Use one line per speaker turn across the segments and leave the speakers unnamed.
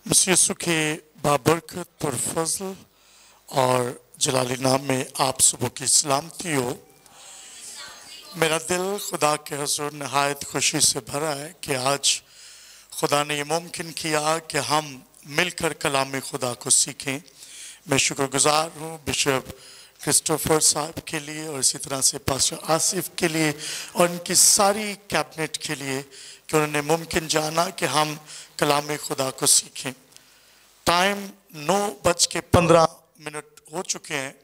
मसीह यीशु के बाबरकत और फजल और जलाली नाम में आप सबों की सलामती हो। मेरा दिल खुदा के हुजूर नहायत खुशी से भरा है कि आज खुदा ने ये मुमकिन किया कि हम मिलकर कलाम खुदा को सीखें। मैं शुक्रगुजार हूँ बिशप क्रिस्टोफर साहब के लिए और इसी तरह से पास्टर आसिफ के लिए और उनकी सारी कैबिनेट के लिए कि उन्होंने मुमकिन जाना कि हम कलाम खुदा को सीखें। टाइम 9:15 हो चुके हैं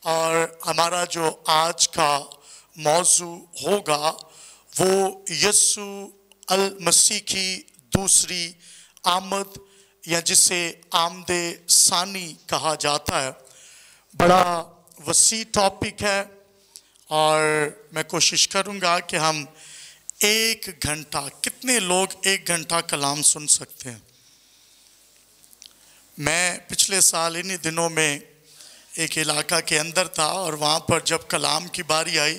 और हमारा जो आज का मौजू होगा वो यीशु अल मसीह की दूसरी आमद या जिसे आमदे सानी कहा जाता है। बड़ा वसी टॉपिक है और मैं कोशिश करूंगा कि हम 1 घंटा, कितने लोग 1 घंटा कलाम सुन सकते हैं। मैं पिछले साल इन्हीं दिनों में एक इलाका के अंदर था और वहाँ पर जब कलाम की बारी आई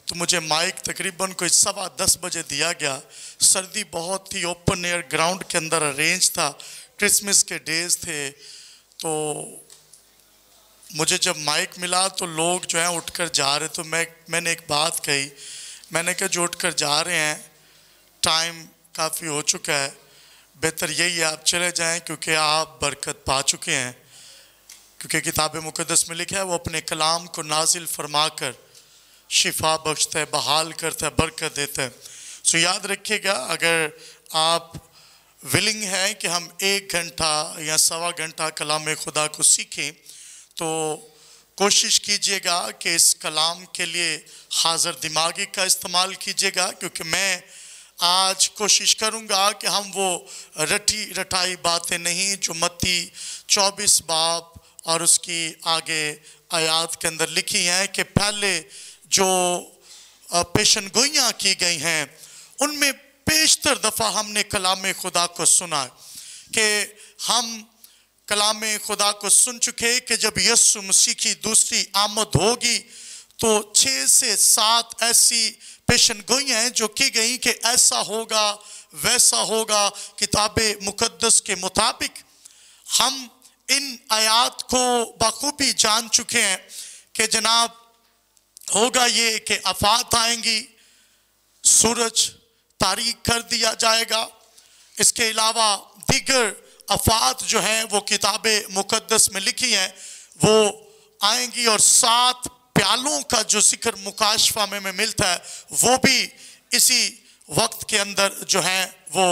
तो मुझे माइक तकरीबन कोई 10:15 बजे दिया गया। सर्दी बहुत थी, ओपन एयर ग्राउंड के अंदर अरेंज था, क्रिसमस के डेज थे। तो मुझे जब माइक मिला तो लोग जो हैं उठकर जा रहे, तो मैंने एक बात कही, मैंने कहा जो उठकर जा रहे हैं टाइम काफ़ी हो चुका है, बेहतर यही है आप चले जाएं क्योंकि आप बरकत पा चुके हैं। क्योंकि किताब मुक़द्दस में लिखा है वो अपने कलाम को नाजिल फरमाकर शिफा बख्शता है, बहाल करता है, बरकत देता है। सो याद रखिएगा, अगर आप विलिंग हैं कि हम 1 घंटा या 1.25 घंटा कलाम खुदा को सीखें तो कोशिश कीजिएगा कि इस कलाम के लिए हाज़िर दिमागी का इस्तेमाल कीजिएगा। क्योंकि मैं आज कोशिश करूंगा कि हम वो रटी रटाई बातें नहीं जो मत्ती 24 बाब और उसकी आगे आयात के अंदर लिखी हैं कि पहले जो पेशन गोइयाँ की गई हैं उनमें पेशतर दफ़ा हमने कलाम खुदा को सुना कि हम कलाम खुदा को सुन चुके कि जब यीशु मसीह की दूसरी आमद होगी तो 6 से 7 ऐसी पेशन गोइयाँ हैं जो की गई कि ऐसा होगा वैसा होगा। किताब मुक़द्दस के मुताबिक हम इन आयात को बखूबी जान चुके हैं कि जनाब होगा ये कि आफात आएंगी, सूरज तारीक कर दिया जाएगा। इसके अलावा दीगर आफात जो हैं वो किताब मुक़द्दस में लिखी हैं वो आएंगी और 7 प्यालों का जो जिक्र मुकाशफा में मिलता है वो भी इसी वक्त के अंदर जो है वो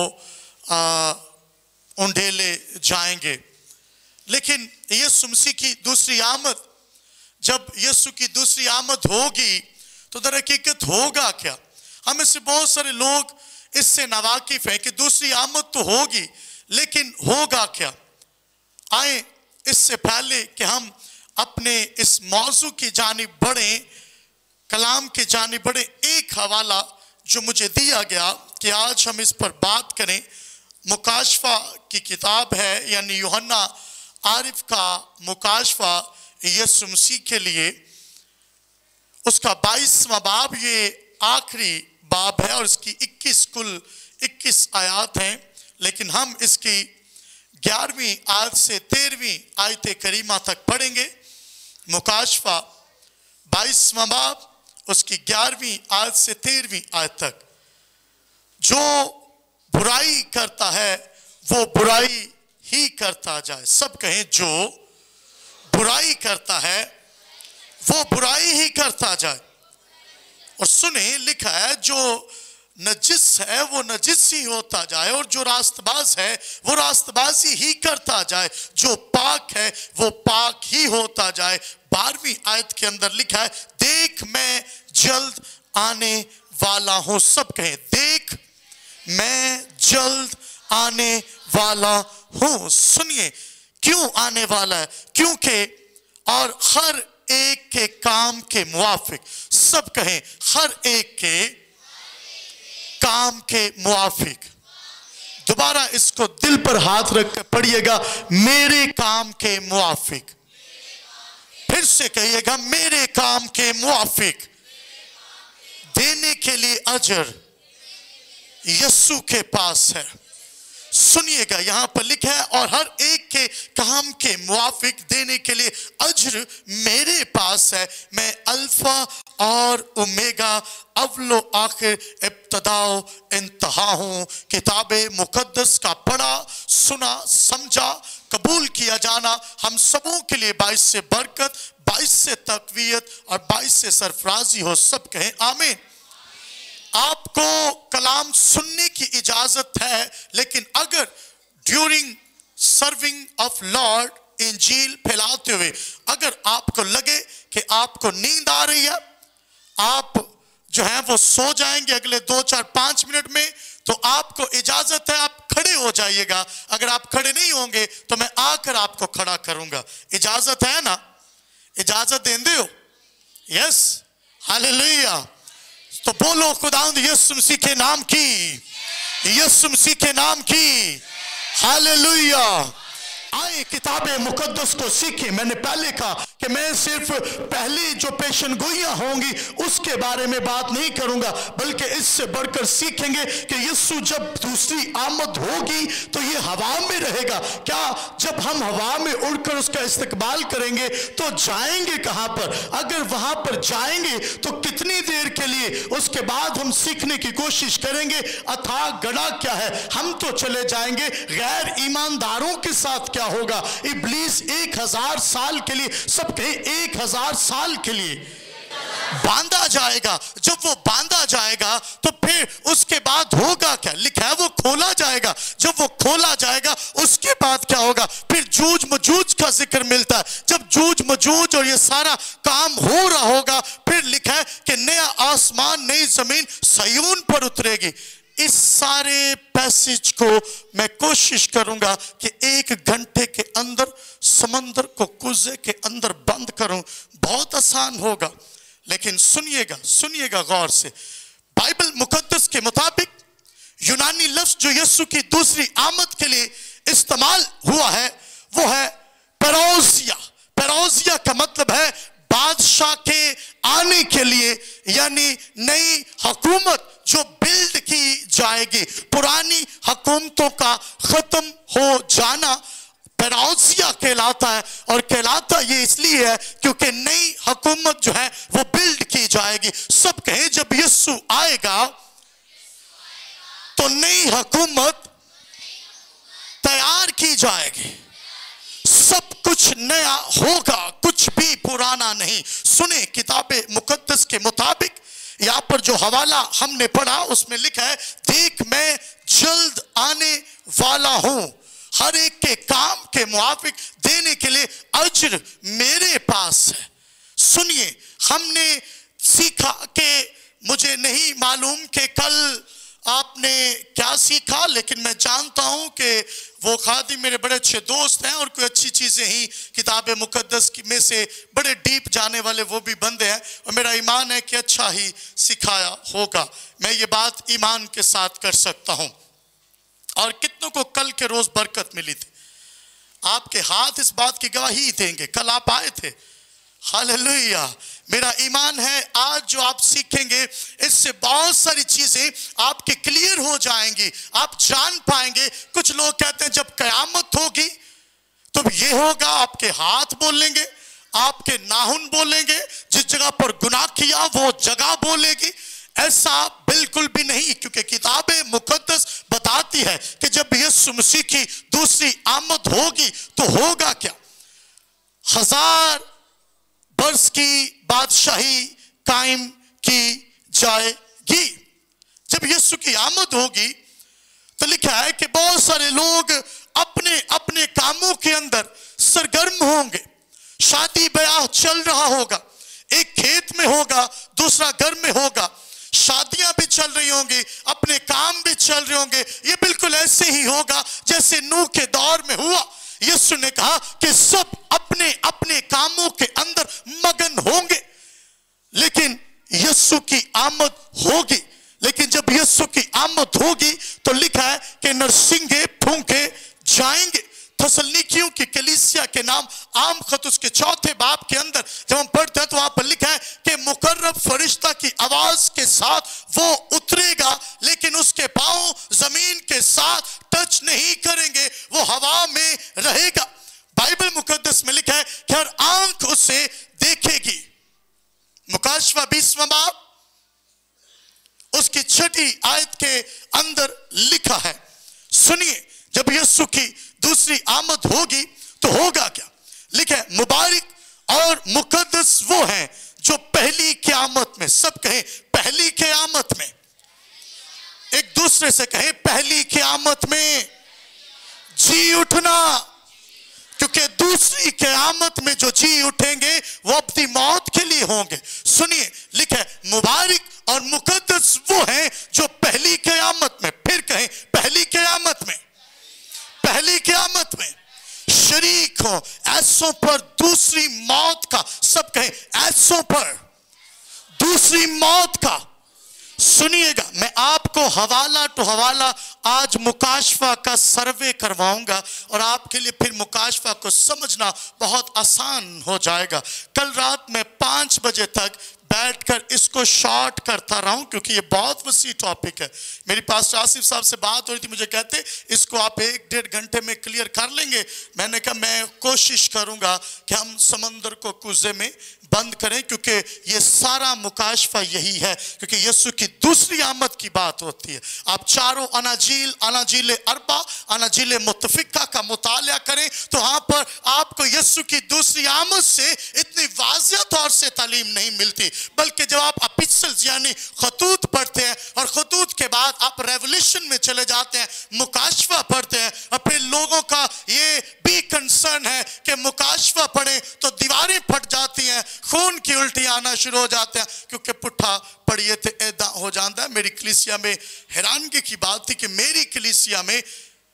उंडेले जाएंगे। लेकिन यीशु मसीह की दूसरी आमद, जब यीशु की दूसरी आमद होगी तो दर हकीकत होगा क्या? हम इससे बहुत सारे लोग इससे नावाकिफ हैं कि दूसरी आमद तो होगी लेकिन होगा क्या। आए इससे पहले कि हम अपने इस मौजू की जानिब बढ़ें, कलाम की जानिब बढ़ें, एक हवाला जो मुझे दिया गया कि आज हम इस पर बात करें, मुकाशफा की किताब है यानी यूहन्ना आरिफ का मुकाशफा यीशु मसीह के लिए, उसका 22वां बाब ये आखिरी बाब है और इसकी 21 आयात हैं। लेकिन हम इसकी 11वीं आयत से 13वीं आयत करीमा तक पढ़ेंगे। मुकाशफा 22वां बाब उसकी 11वीं आयत से 13वीं आयत तक। जो बुराई करता है वो बुराई ही करता जाए। सब कहें जो बुराई करता है वो बुराई ही करता जाए। और सुने लिखा है जो नजिस है वो नजिस ही होता जाए और जो रास्तबाज है वो रास्तबाजी ही करता जाए, जो पाक है वो पाक ही होता जाए। 12वीं आयत के अंदर लिखा है देख मैं जल्द आने वाला हूं। सब कहें देख मैं जल्द आने वाला हूं। सुनिए क्यों आने वाला है? क्योंकि और हर एक के काम के मुआफिक। सब कहें हर एक के काम के मुआफिक। दोबारा इसको दिल पर हाथ रख कर पढ़िएगा, मेरे काम के मुआफिक। फिर से कहिएगा मेरे काम के मुआफिक। देने के लिए अजर यीशु के पास है। सुनिएगा, यहाँ पर लिखा है और हर एक के काम के मुआफिक देने के लिए अज्र मेरे पास है। मैं अल्फा और ओमेगा, अव्वलो आखिर, इब्तदाओ इंतहा हूँ। किताबे मुकद्दस का पढ़ा, सुना, समझा, कबूल किया जाना हम सबों के लिए बाइस से बरकत, बाइस से तकवीयत और बाइस से सरफराजी हो। सब कहें आमीन। आपको कलाम सुनने की इजाजत है, लेकिन अगर ड्यूरिंग सर्विंग ऑफ लॉर्ड इंजील फैलाते हुए अगर आपको लगे कि आपको नींद आ रही है, आप जो है वो सो जाएंगे अगले 2, 4, 5 मिनट में, तो आपको इजाजत है आप खड़े हो जाइएगा। अगर आप खड़े नहीं होंगे तो मैं आकर आपको खड़ा करूंगा। इजाजत है ना? इजाजत देंदे हो? Yes, hallelujah. तो बोलो खुदावंद यीशु मसीह के नाम की, यीशु मसीह के नाम की, हालेलुया। आए किताबे मुकद्दस को सीखें। मैंने पहले कहा कि मैं सिर्फ पहली जो पेशन गोइयां होंगी उसके बारे में बात नहीं करूंगा, बल्कि इससे बढ़कर सीखेंगे कि यीशु जब दूसरी आमद होगी तो ये हवा में रहेगा। क्या जब हम हवा में उड़कर उसका इस्तकबाल करेंगे तो जाएंगे कहां पर? अगर वहां पर जाएंगे तो कितनी देर के लिए? उसके बाद हम सीखने की कोशिश करेंगे अथाह गड़ा क्या है। हम तो चले जाएंगे, गैर ईमानदारों के साथ क्या होगा? इब्लीस 1000 साल के लिए, सब कहें 1000 साल के लिए बांधा जाएगा। जब वो बांधा जाएगा तो फिर उसके बाद होगा क्या? लिखा है वो खोला जाएगा। जब वो खोला जाएगा उसके बाद क्या होगा? फिर जूझ मजूज का जिक्र मिलता है। जब जूझ मजूज और ये सारा काम हो रहा होगा, फिर लिखा है कि नया आसमान नई जमीन सयून पर उतरेगी। इस सारे पैसेज को मैं कोशिश करूंगा कि 1 घंटे के अंदर समंदर को कुज़े के अंदर बंद करूं। बहुत आसान होगा, लेकिन सुनिएगा, सुनिएगा गौर से। बाइबल मुकद्दस के मुताबिक यूनानी लफ्ज जो यीशु की दूसरी आमद के लिए इस्तेमाल हुआ है वो है पेरोसिया। पेरोसिया का मतलब है बादशाह के आने के लिए, यानी नई हुकूमत जो बिल्ड की जाएगी, पुरानी हुकूमतों का खत्म हो जाना पेरोसिया कहलाता है। और कहलाता ये इसलिए है क्योंकि नई हुकूमत जो है वो बिल्ड की जाएगी। सब कहें जब यीशु आएगा तो नई हुकूमत तैयार की जाएगी, सब कुछ नया होगा, कुछ भी पुराना नहीं। सुने किताबे मुकद्दस के मुताबिक यहां पर जो हवाला हमने पढ़ा उसमें लिखा है, देख मैं जल्द आने वाला हूं, हर एक के काम के मुआफिक देने के लिए अज्र मेरे पास है। सुनिए, हमने सीखा कि मुझे नहीं मालूम कि कल आपने क्या सीखा, लेकिन मैं जानता हूं कि वो खादी मेरे बड़े अच्छे दोस्त हैं और कोई अच्छी चीजें ही किताब मुकद्दस में से बड़े डीप जाने वाले वो भी बंदे हैं, और मेरा ईमान है कि अच्छा ही सिखाया होगा। मैं ये बात ईमान के साथ कर सकता हूं। और कितनों को कल के रोज बरकत मिली थी? आपके हाथ इस बात की गवाही देंगे, कल आप आए थे। हालेलुया। मेरा ईमान है आज जो आप सीखेंगे इससे बहुत सारी चीजें आपके क्लियर हो जाएंगी, आप जान पाएंगे। कुछ लोग कहते हैं जब कयामत होगी तो ये होगा, आपके हाथ बोलेंगे, आपके नाखून बोलेंगे, जिस जगह पर गुनाह किया वो जगह बोलेगी। ऐसा बिल्कुल भी नहीं, क्योंकि किताबे मुकद्दस बताती है कि जब यीशु मसीह की दूसरी आमद होगी तो होगा क्या? 1000 वर्ष की बादशाही कायम की जाएगी। जब यीशु की आमद होगी तो लिखा है कि बहुत सारे लोग अपने अपने कामों के अंदर सरगर्म होंगे। शादी ब्याह चल रहा होगा, एक खेत में होगा, दूसरा घर में होगा, शादियां भी चल रही होंगी, अपने काम भी चल रहे होंगे। ये बिल्कुल ऐसे ही होगा जैसे नूह के दौर में हुआ। यीशु ने कहा कि सब अपने अपने कामों के अंदर मगन होंगे, लेकिन यीशु की आमद होगी। लेकिन जब यीशु की आमद होगी तो लिखा है कि नरसिंगे फूंके जाएंगे, थस्सलुनीकियों की कलीसिया के नाम आम खत उसके 4 बाब के अंदर जब हम पढ़ते हैं तो वहां पर लिखा है कि मुकर्रब फरिश्ता की आवाज के साथ वो उतरेगा, लेकिन उसके पांव जमीन के साथ टच नहीं करेंगे, वो हवा में रहेगा। बाइबल मुकद्दस में लिखा है कि हर आंख उसे देखेगी। मुकाशवा 20वां बाब उसकी 6ठी आयत के अंदर लिखा है, सुनिए, जब यीशु की दूसरी आमद होगी तो होगा क्या। लिखा है, मुबारक और मुकद्दस वो हैं जो पहली क़यामत में, सब कहें पहली क़यामत में, एक दूसरे से कहें पहली क़यामत में जी उठना, क्योंकि दूसरी क़यामत में जो जी उठेंगे वो अपनी मौत के लिए होंगे। सुनिए, लिखा है, मुबारक और मुकद्दस वो हैं जो पहली क़यामत में, फिर कहें पहली क़यामत में, पहली क़यामत में शरीक हो ऐसों पर दूसरी मौत का, सब कहें ऐसों पर दूसरी मौत का। सुनिएगा, मैं आपको हवाला टू हवाला आज मुकाशवा का सर्वे करवाऊंगा और आपके लिए फिर मुकाशवा को समझना बहुत आसान हो जाएगा। कल रात मैं 5 बजे तक बैठकर इसको शॉर्ट करता रहा हूं, क्योंकि ये बहुत वसी टॉपिक है। मेरी पास आसिफ साहब से बात हो रही थी, मुझे कहते इसको आप 1-1.5 घंटे में क्लियर कर लेंगे। मैंने कहा मैं कोशिश करूंगा कि हम समंदर को कुज़े में बंद करें, क्योंकि ये सारा मुकाशवा यही है, क्योंकि यीशु की दूसरी आमद की बात होती है। आप चारों अनाजील अरबा, अनाजील मुत्तफिका का मुताला करें तो वहां पर आपको यीशु की दूसरी आमद से इतनी वाज़िह तौर से तालीम नहीं मिलती, बल्कि जब आप एपिस्टल्स यानी खतूत पढ़ते हैं और खतूत के बाद आप रेवल्यूशन में चले जाते हैं, मुकाशवा पढ़ते हैं, और फिर लोगों का ये भी कंसर्न है कि मुकाशवा पढ़े तो दीवारें फट जाती हैं, खून की उल्टी आना शुरू हो जाते हैं, क्योंकि पुट्ठा पढ़िए थे ऐदा हो जाता है। मेरी कलीसिया में हैरानगी की बात थी कि मेरी कलीसिया में,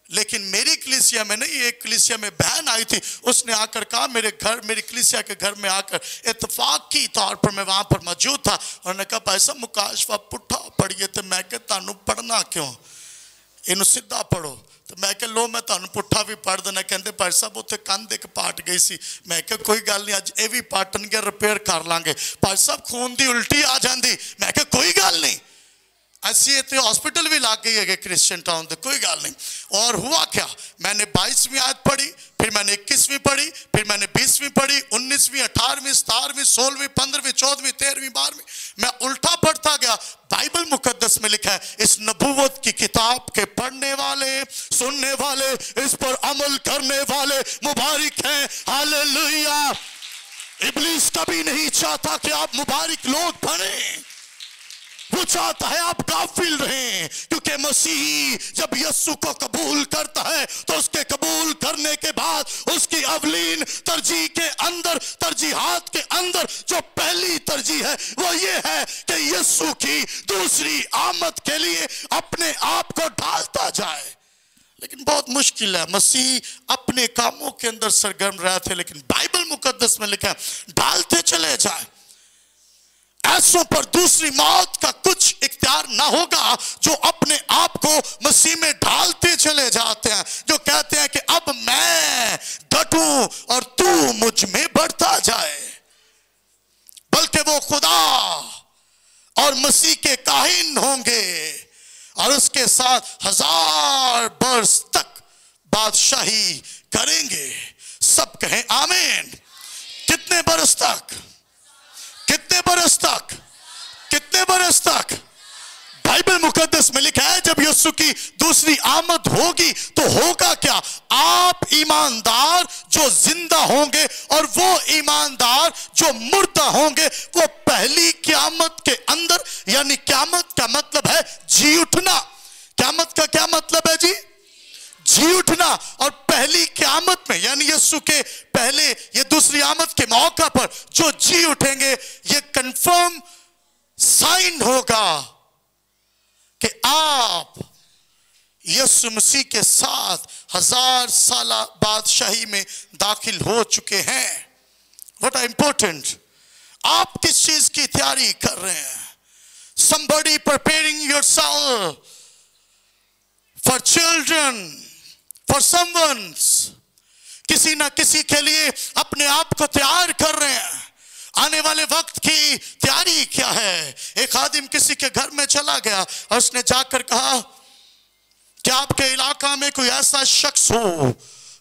लेकिन मेरी कलीसिया में नहीं, एक कलीसिया में बहन आई थी, उसने आकर कहा मेरे घर, मेरी कलीसिया के घर में आकर, इत्तफाकी तौर पर मैं वहां पर मौजूद था, और उन्होंने कहा भाई साहब मुकाशवा पुट्ठा पढ़िए थे। मैं कहा तानू पढ़ना क्यों, इनू सीधा पढ़ो। तो मैं कहा लो मैं तुहानू पुट्ठा भी पढ़ देना। कहते भाई साहब उत्थे कंध एक पाट गई सी। मैं कहा कोई गल नहीं, अज ये भी पाटन गया, रिपेयर कर लांगे। भाई साहब खून की उल्टी आ जाती। मैं कहा कोई गल नहीं, ऐसी इतने हॉस्पिटल भी लग गई है क्रिश्चियन टाउन, तो कोई गल नहीं। और हुआ क्या, मैंने 22वीं आयत पढ़ी, फिर मैंने 21वीं पढ़ी, फिर मैंने 20वीं पढ़ी, 19वीं, 18वीं, 17वीं, 16वीं, 15वीं, 14वीं, 13वीं, 12वीं, मैं उल्टा पढ़ता गया। बाइबल मुकद्दस में लिखा है इस नबूवत की किताब के पढ़ने वाले, सुनने वाले, इस पर अमल करने वाले मुबारक हैं। हालेलुया। इब्लीस कभी नहीं चाहता कि आप मुबारक लोग बने, वो चाहता है आप गाफिल रहें, क्योंकि मसीही जब यीशु को कबूल करता है तो उसके कबूल करने के बाद उसकी अवलीन तरजीह के अंदर, तरजीहात के अंदर जो पहली तरजीह है वो ये है कि यीशु की दूसरी आमद के लिए अपने आप को ढालता जाए। लेकिन बहुत मुश्किल है, मसीह अपने कामों के अंदर सरगर्म रहे थे, लेकिन बाइबल मुकद्दस में लिखा है ढालते चले जाए। ऐसों पर दूसरी मौत का कुछ इख्तियार ना होगा जो अपने आप को मसीह में ढालते चले जाते हैं, जो कहते हैं कि अब मैं घटूं और तू मुझ में बढ़ता जाए। बल्कि वो खुदा और मसीह के काहिन होंगे और उसके साथ 1000 बरस तक बादशाही करेंगे। सब कहें आमीन। कितने बरस तक, कितने बरस तक, कितने बरस तक? बाइबल मुकद्दस में लिखा है जब यीशु की दूसरी आमद होगी तो होगा क्या, आप ईमानदार जो जिंदा होंगे और वो ईमानदार जो मुर्दा होंगे वो पहली क़यामत के अंदर, यानी क़यामत का मतलब है जी उठना। क़यामत का क्या मतलब है जी? जी उठना। और पहली क़यामत में यानी यीशु के पहले ये दूसरी आमद के मौका पर जो जी उठेंगे, ये कंफर्म साइन होगा कि आप यीशु मसीह के साथ 1000 साल बादशाही में दाखिल हो चुके हैं। व्हाट आर इंपॉर्टेंट, आप किस चीज की तैयारी कर रहे हैं? somebody preparing yourself for children, for someone's किसी ना किसी के लिए अपने आप को तैयार कर रहे हैं। आने वाले वक्त की तैयारी क्या है? एक आदमी किसी के घर में चला गया और उसने जाकर कहा कि आपके इलाका में कोई ऐसा शख्स हो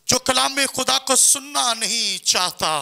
जो कलाम खुदा को सुनना नहीं चाहता,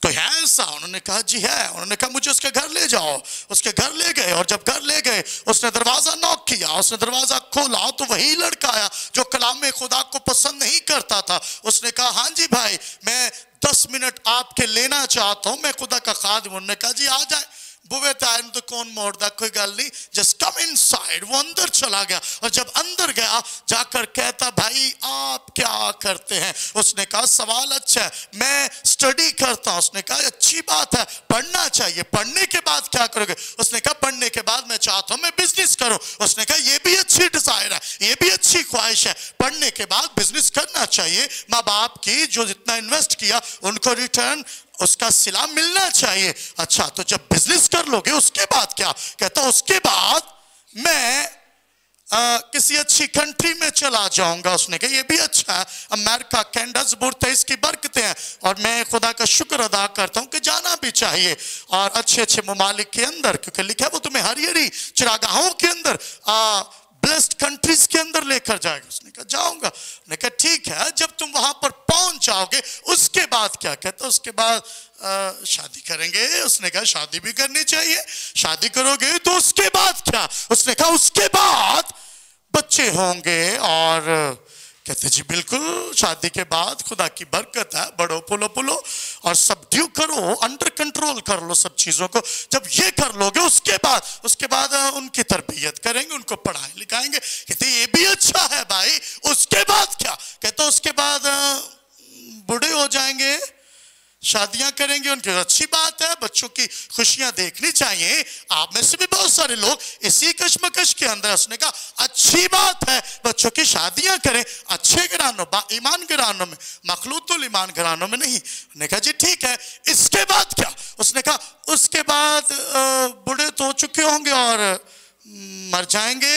तो है ऐसा? उन्होंने कहा जी है। उन्होंने कहा मुझे उसके घर ले जाओ। उसके घर ले गए और जब घर ले गए उसने दरवाजा नॉक किया, उसने दरवाजा खोला तो वही लड़का आया जो कलाम खुदा को पसंद नहीं करता था। उसने कहा हाँ जी भाई, मैं 10 मिनट आपके लेना चाहता हूं, मैं खुदा का खादिम। उन्होंने कहा जी आ जाए। बुवे तायन तो कौन मोड़दा, कोई गल नहीं, जस्ट कम इनसाइड। वो अंदर चला गया और जब अंदर गया जाकर कहता भाई आप क्या करते हैं? उसने कहा सवाल अच्छा है, मैं स्टडी करता हूं। उसने कहा अच्छी बात है, पढ़ना चाहिए। पढ़ने के बाद क्या करोगे? उसने कहा पढ़ने के बाद मैं चाहता हूं मैं बिजनेस करूं। उसने कहा ये भी अच्छी डिजायर है, ये भी अच्छी ख्वाहिश है, पढ़ने के बाद बिजनेस करना चाहिए। माँ बाप की जो जितना इन्वेस्ट किया उनको रिटर्न उसका सिला मिलना चाहिए। अच्छा तो जब बिजनेस कर लोगे उसके बाद क्या? कहता उसके बाद मैं किसी अच्छी कंट्री में चला जाऊंगा। उसने कहा ये भी अच्छा है, अमेरिका, कनाडा, जबूरत है, इसकी बरकतें हैं और मैं खुदा का शुक्र अदा करता हूं कि जाना भी चाहिए और अच्छे अच्छे ममालिक के अंदर, क्योंकि लिखा है वो तुम्हें हरी चिरागाहों के अंदर ब्लेस्ड कंट्रीज के अंदर लेकर जाएगा। उसने कहा जाऊंगा। उसने कहा ठीक है, जब तुम वहां पर पहुंच जाओगे उसके बाद क्या? कहता उसके बाद शादी करेंगे। उसने कहा शादी भी करनी चाहिए, शादी करोगे तो उसके बाद क्या? उसने कहा उसके बाद बच्चे होंगे। और कहते जी बिल्कुल, शादी के बाद खुदा की बरकत है, बढ़ो पुलो पुलो और सबड्यू करो, अंडर कंट्रोल कर लो सब चीजों को। जब ये कर लोगे उसके बाद उनकी तरबियत करेंगे, उनको पढ़ाएं लिखाएंगे। कहते ये भी अच्छा है भाई, उसके बाद क्या? कहते उसके बाद बूढ़े हो जाएंगे, शादियां करेंगे, उनकी अच्छी बात है, बच्चों की खुशियां देखनी चाहिए। आप में से भी बहुत सारे लोग इसी कश्मकश के अंदर। उसने कहा अच्छी बात है बच्चों की शादियां करें, अच्छे घरानों, ईमान घरानों में, मखलूतुल ईमान घरानों में नहीं। उसने कहा जी ठीक है, इसके बाद क्या? उसने कहा उसके बाद बूढ़े तो हो चुके होंगे और मर जाएंगे।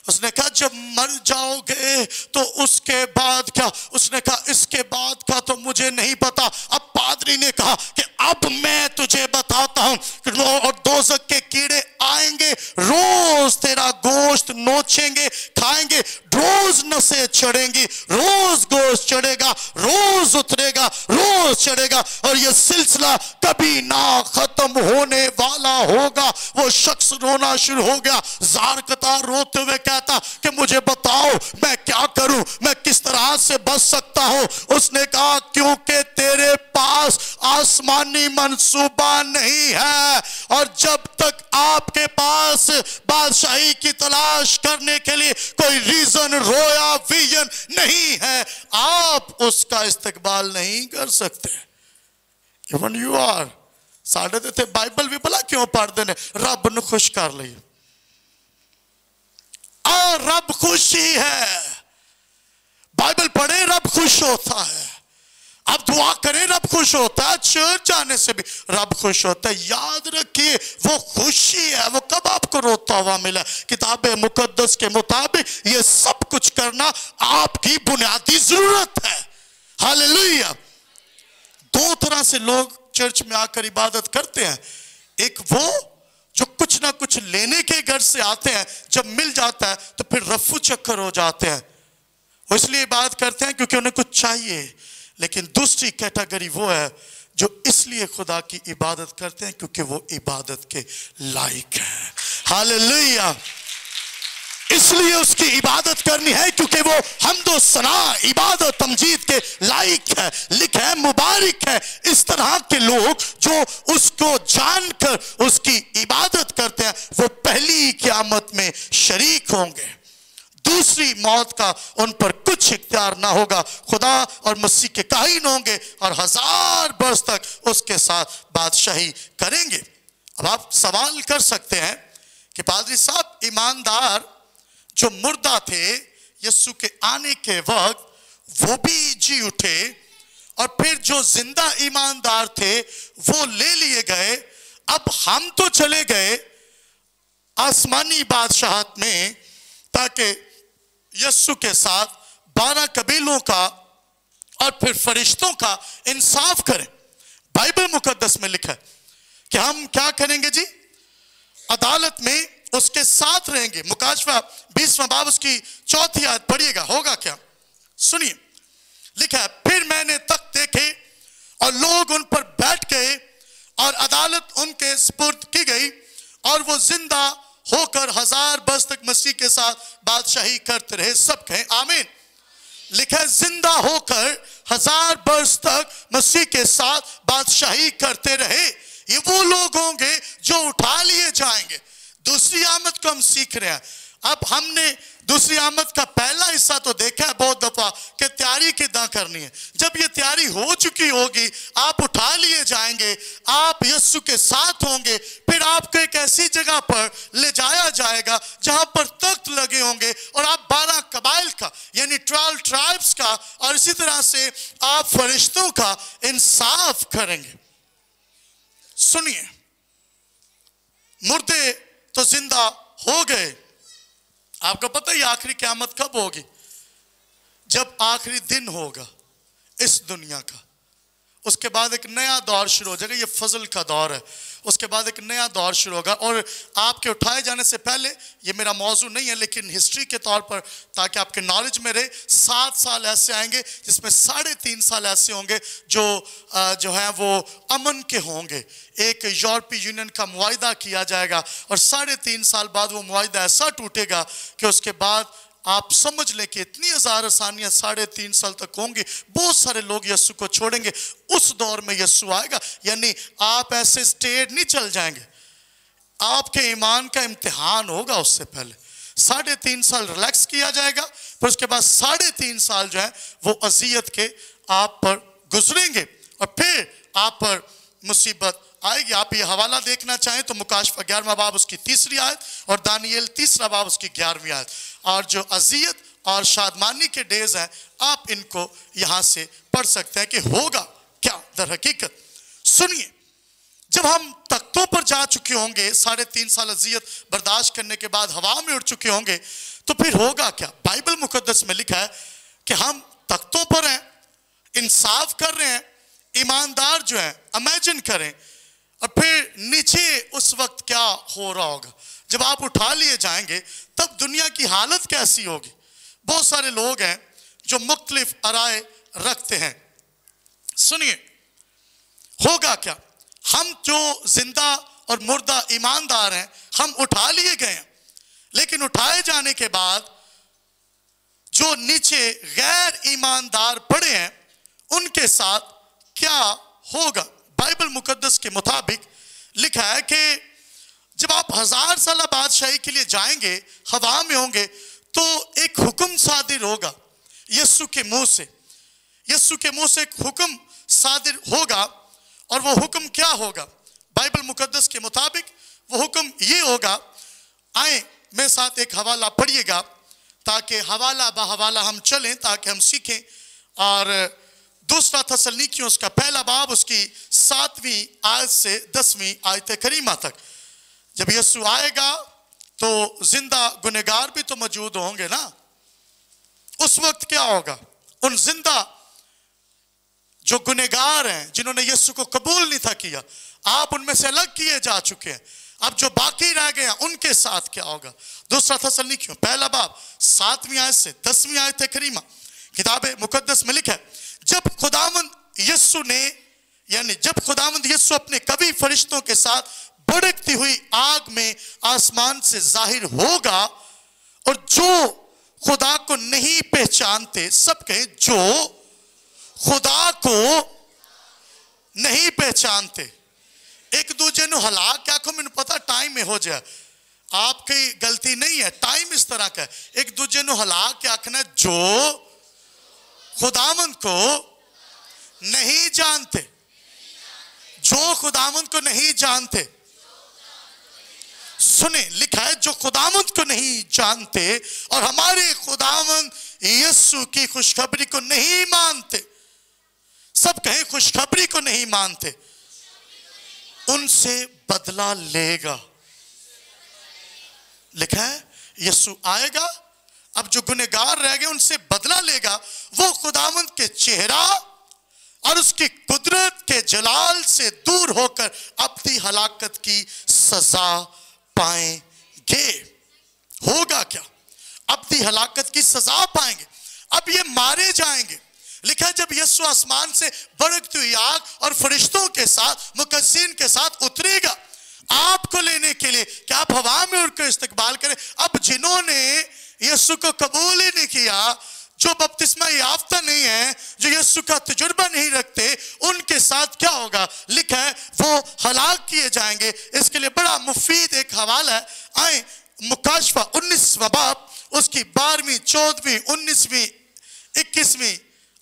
उसने कहा जब मर जाओगे तो उसके बाद क्या? उसने कहा इसके बाद का तो मुझे नहीं पता। अब पादरी ने कहा कि अब मैं तुझे बताता हूं कि और दोज़ख के कीड़े आएंगे, रोज तेरा गोश्त नोचेंगे, खाएंगे, रोज नसें चढ़ेंगी, रोज गोश्त चढ़ेगा, रोज उतरेगा, रोज चढ़ेगा और ये सिलसिला कभी ना खत्म होने वाला होगा। वो शख्स रोना शुरू हो गया, जार कतार रोते हुए कहता कि मुझे बताओ मैं क्या करूं, मैं किस तरह से बच सकता हूं? उसने कहा क्योंकि तेरे पास आसमानी मंसूबा नहीं है और जब तक आपके पास बादशाही की तलाश करने के लिए कोई रीजन, रोया विजन नहीं है, आप उसका इस्तकबाल नहीं कर सकते। इवन यू आर साढ़े ते बाइबल भी भला क्यों पढ़ते ने? रब न खुश कर लिए और रब खुश ही है। बाइबल पढ़े रब खुश होता है, अब दुआ करें रब खुश होता है, चर्च जाने से भी रब खुश होता है। याद रखिए वो खुशी है, वो कब आपको रोता हुआ मिला? किताब मुकद्दस के मुताबिक ये सब कुछ करना आपकी बुनियादी जरूरत है। हालेलुया। दो तरह से लोग चर्च में आकर इबादत करते हैं, एक वो जो कुछ ना कुछ लेने के घर से आते हैं, जब मिल जाता है तो फिर रफू चक्कर हो जाते हैं, वो इसलिए इबादत करते हैं क्योंकि उन्हें कुछ चाहिए। लेकिन दूसरी कैटेगरी वो है जो इसलिए खुदा की इबादत करते हैं क्योंकि वो इबादत के लायक है। हालेलुया। इसलिए उसकी इबादत करनी है क्योंकि वो हम्दो सना, इबादत तमजीद के लायक है। लिखा है मुबारक है इस तरह के लोग जो उसको जानकर उसकी इबादत करते हैं, वो पहली क़यामत में शरीक होंगे, दूसरी मौत का उन पर कुछ इख्तियार ना होगा। खुदा और मसीह के काहिन होंगे और 1000 बरस तक उसके साथ बादशाही करेंगे। अब आप सवाल कर सकते हैं कि पादरी साहब, ईमानदार जो मुर्दा थे यीशु के आने के वक्त वो भी जी उठे और फिर जो जिंदा ईमानदार थे वो ले लिए गए, अब हम तो चले गए आसमानी बादशाहत में ताकि यीशु के साथ 12 कबीलों का और फिर फरिश्तों का इंसाफ करें। बाइबल मुकद्दस में लिखा है कि हम क्या करेंगे जी? अदालत में उसके साथ रहेंगे। मुकाशवा 20वां बाब उसकी 4थी आयत पढ़िएगा। होगा क्या? सुनिए, लिखा है, फिर मैंने तख्त देखे और लोग उन पर बैठ गए और अदालत उनके सुपुर्द की गई और वो जिंदा होकर 1000 वर्ष तक मसीह के साथ बादशाही करते रहे। सब कहें आमीन। लिखा है, जिंदा होकर 1000 वर्ष तक मसीह के साथ बादशाही करते रहे। ये वो लोग होंगे जो उठा लिए जाएंगे। दूसरी आमद को हम सीख रहे हैं। अब हमने दूसरी आमद का पहला हिस्सा तो देखा है बहुत दफा कि तैयारी कितना करनी है। जब ये तैयारी हो चुकी होगी, आप उठा लिए जाएंगे, आप यीशु के साथ होंगे, फिर आपको एक ऐसी जगह पर ले जाया जाएगा जहां पर तख्त लगे होंगे और आप 12 कबाइल का यानी 12 ट्राइब्स का और इसी तरह से आप फरिश्तों का इंसाफ करेंगे। सुनिए, मुर्दे तो जिंदा हो गए। आपको पता है आखिरी क़यामत कब होगी? जब आखिरी दिन होगा इस दुनिया का। उसके बाद एक नया दौर शुरू हो जाएगा। ये फजल का दौर है। उसके बाद एक नया दौर शुरू होगा। और आपके उठाए जाने से पहले, ये मेरा मौजू नहीं है लेकिन हिस्ट्री के तौर पर ताकि आपके नॉलेज में रहे, 7 साल ऐसे आएंगे जिसमें 3.5 साल ऐसे होंगे जो है वो अमन के होंगे। एक यूरोपीय यूनियन का मुआहिदा किया जाएगा और 3.5 साल बाद वो मुआहिदा ऐसा टूटेगा कि उसके बाद आप समझ लें कि इतनी हजार आसानियां 3.5 साल तक होंगी। बहुत सारे लोग यीशु को छोड़ेंगे। उस दौर में यीशु आएगा। यानी आप ऐसे स्टेट नहीं चल जाएंगे, आपके ईमान का इम्तिहान होगा। उससे पहले 3.5 साल रिलैक्स किया जाएगा, फिर उसके बाद 3.5 साल जो है वो अजियत के आप पर गुजरेंगे और फिर आप पर मुसीबत आएगी। आप ये हवाला देखना चाहें तो मुकाशवा 11वां बाब उसकी 3री आयत और दानियल 3रा बाब उसकी 11वीं आयत। और जो अजियत और शादमानी के डेज हैं, आप इनको यहां से पढ़ सकते हैं कि होगा क्या दर हकीकत। सुनिए, जब हम तख्तों पर जा चुके होंगे, 3.5 साल अजियत बर्दाश्त करने के बाद हवा में उड़ चुके होंगे, तो फिर होगा क्या? बाइबल मुकद्दस में लिखा है कि हम तख्तों पर हैं, इंसाफ कर रहे हैं, ईमानदार जो है। इमेजिन करें, और फिर नीचे उस वक्त क्या हो रहा होगा जब आप उठा लिए जाएंगे, तब दुनिया की हालत कैसी होगी? बहुत सारे लोग हैं जो मुख्तलिफ आराय रखते हैं। सुनिए, होगा क्या? हम जो जिंदा और मुर्दा ईमानदार हैं, हम उठा लिए गए हैं, लेकिन उठाए जाने के बाद जो नीचे गैर ईमानदार पड़े हैं, उनके साथ क्या होगा? बाइबल मुकद्दस के मुताबिक लिखा है कि जब आप 1000 साल बादशाही के लिए जाएंगे, हवा में होंगे, तो एक हुक्म सादिर होगा यीशु के मुंह से। यीशु के मुंह से एक हुक्म सादिर होगा। और वो हुक्म क्या होगा? बाइबल मुकद्दस के मुताबिक वो हुक्म ये होगा। आए मेरे साथ एक हवाला पढ़िएगा ताकि हवाला बहवाला हम चलें, ताकि हम सीखें। और दूसरा थस्सलुनीकियों उसका 1 बाब उसकी 7वीं आयत से 10वीं आयत करीमा तक। जब यीशु आएगा तो जिंदा गुनहगार भी तो मौजूद होंगे ना। उस वक्त क्या होगा? उन जिंदा जो गुनहगार हैं, जिन्होंने यीशु को कबूल नहीं था किया, आप उनमें से अलग किए जा चुके हैं, अब जो बाकी रह गए हैं उनके साथ क्या होगा? दूसरा थस्सलुनीकियों 1 बाब 7वीं आयत से 10वीं आयत करीमा किताब मुकद्दस में लिखा है, जब खुदावंद यीशु ने यानी जब खुदावंद यीशु अपने कवि फरिश्तों के साथ भड़कती हुई आग में आसमान से जाहिर होगा, और जो खुदा को नहीं पहचानते, सब कहें जो खुदा को नहीं पहचानते, एक दूजे नु हलाक क्या को मैंने पता टाइम में हो जाए, आपकी गलती नहीं है, टाइम इस तरह का है। एक दूजे नु हलाक क्या आखना, जो खुदावंद को नहीं जानते, जो खुदावंद को नहीं जानते। सुने, लिखा है जो खुदावंद को नहीं जानते और हमारे खुदावंद यीशु की खुशखबरी को नहीं मानते, सब कहें खुशखबरी को नहीं मानते, उनसे बदला लेगा। लिखा है यीशु आएगा, اب جو گنہگار رہ گئے ان سے بدلہ لے گا، وہ خداوند کے چہرہ اور اس کی قدرت کے جلال سے دور ہو کر اپنی ہلاکت کی سزا پائیں گے۔ ہوگا کیا؟ اپنی ہلاکت کی سزا پائیں گے۔ اب یہ مارے جائیں گے۔ لکھا ہے جب یسوع آسمان سے بھڑکتی ہوئی آگ اور فرشتوں کے ساتھ مقدسین کے ساتھ اترے گا آپ کو لینے کے لیے کہ آپ ہوا میں اڑ کر استقبال کریں۔ اب جنہوں نے یسوع کو قبول ہی نہیں کیا، جو بپتسمہ یافتہ نہیں ہیں، جو یسوع کا تجربہ نہیں رکھتے، ان کے ساتھ کیا ہوگا؟ لکھا ہے وہ ہلاک کیے جائیں گے۔ اس کے لیے بڑا مفید ایک حوالہ ہے، آئیں مکاشفہ 19واں باب اس کی 12ویں 14ویں 19ویں 21ویں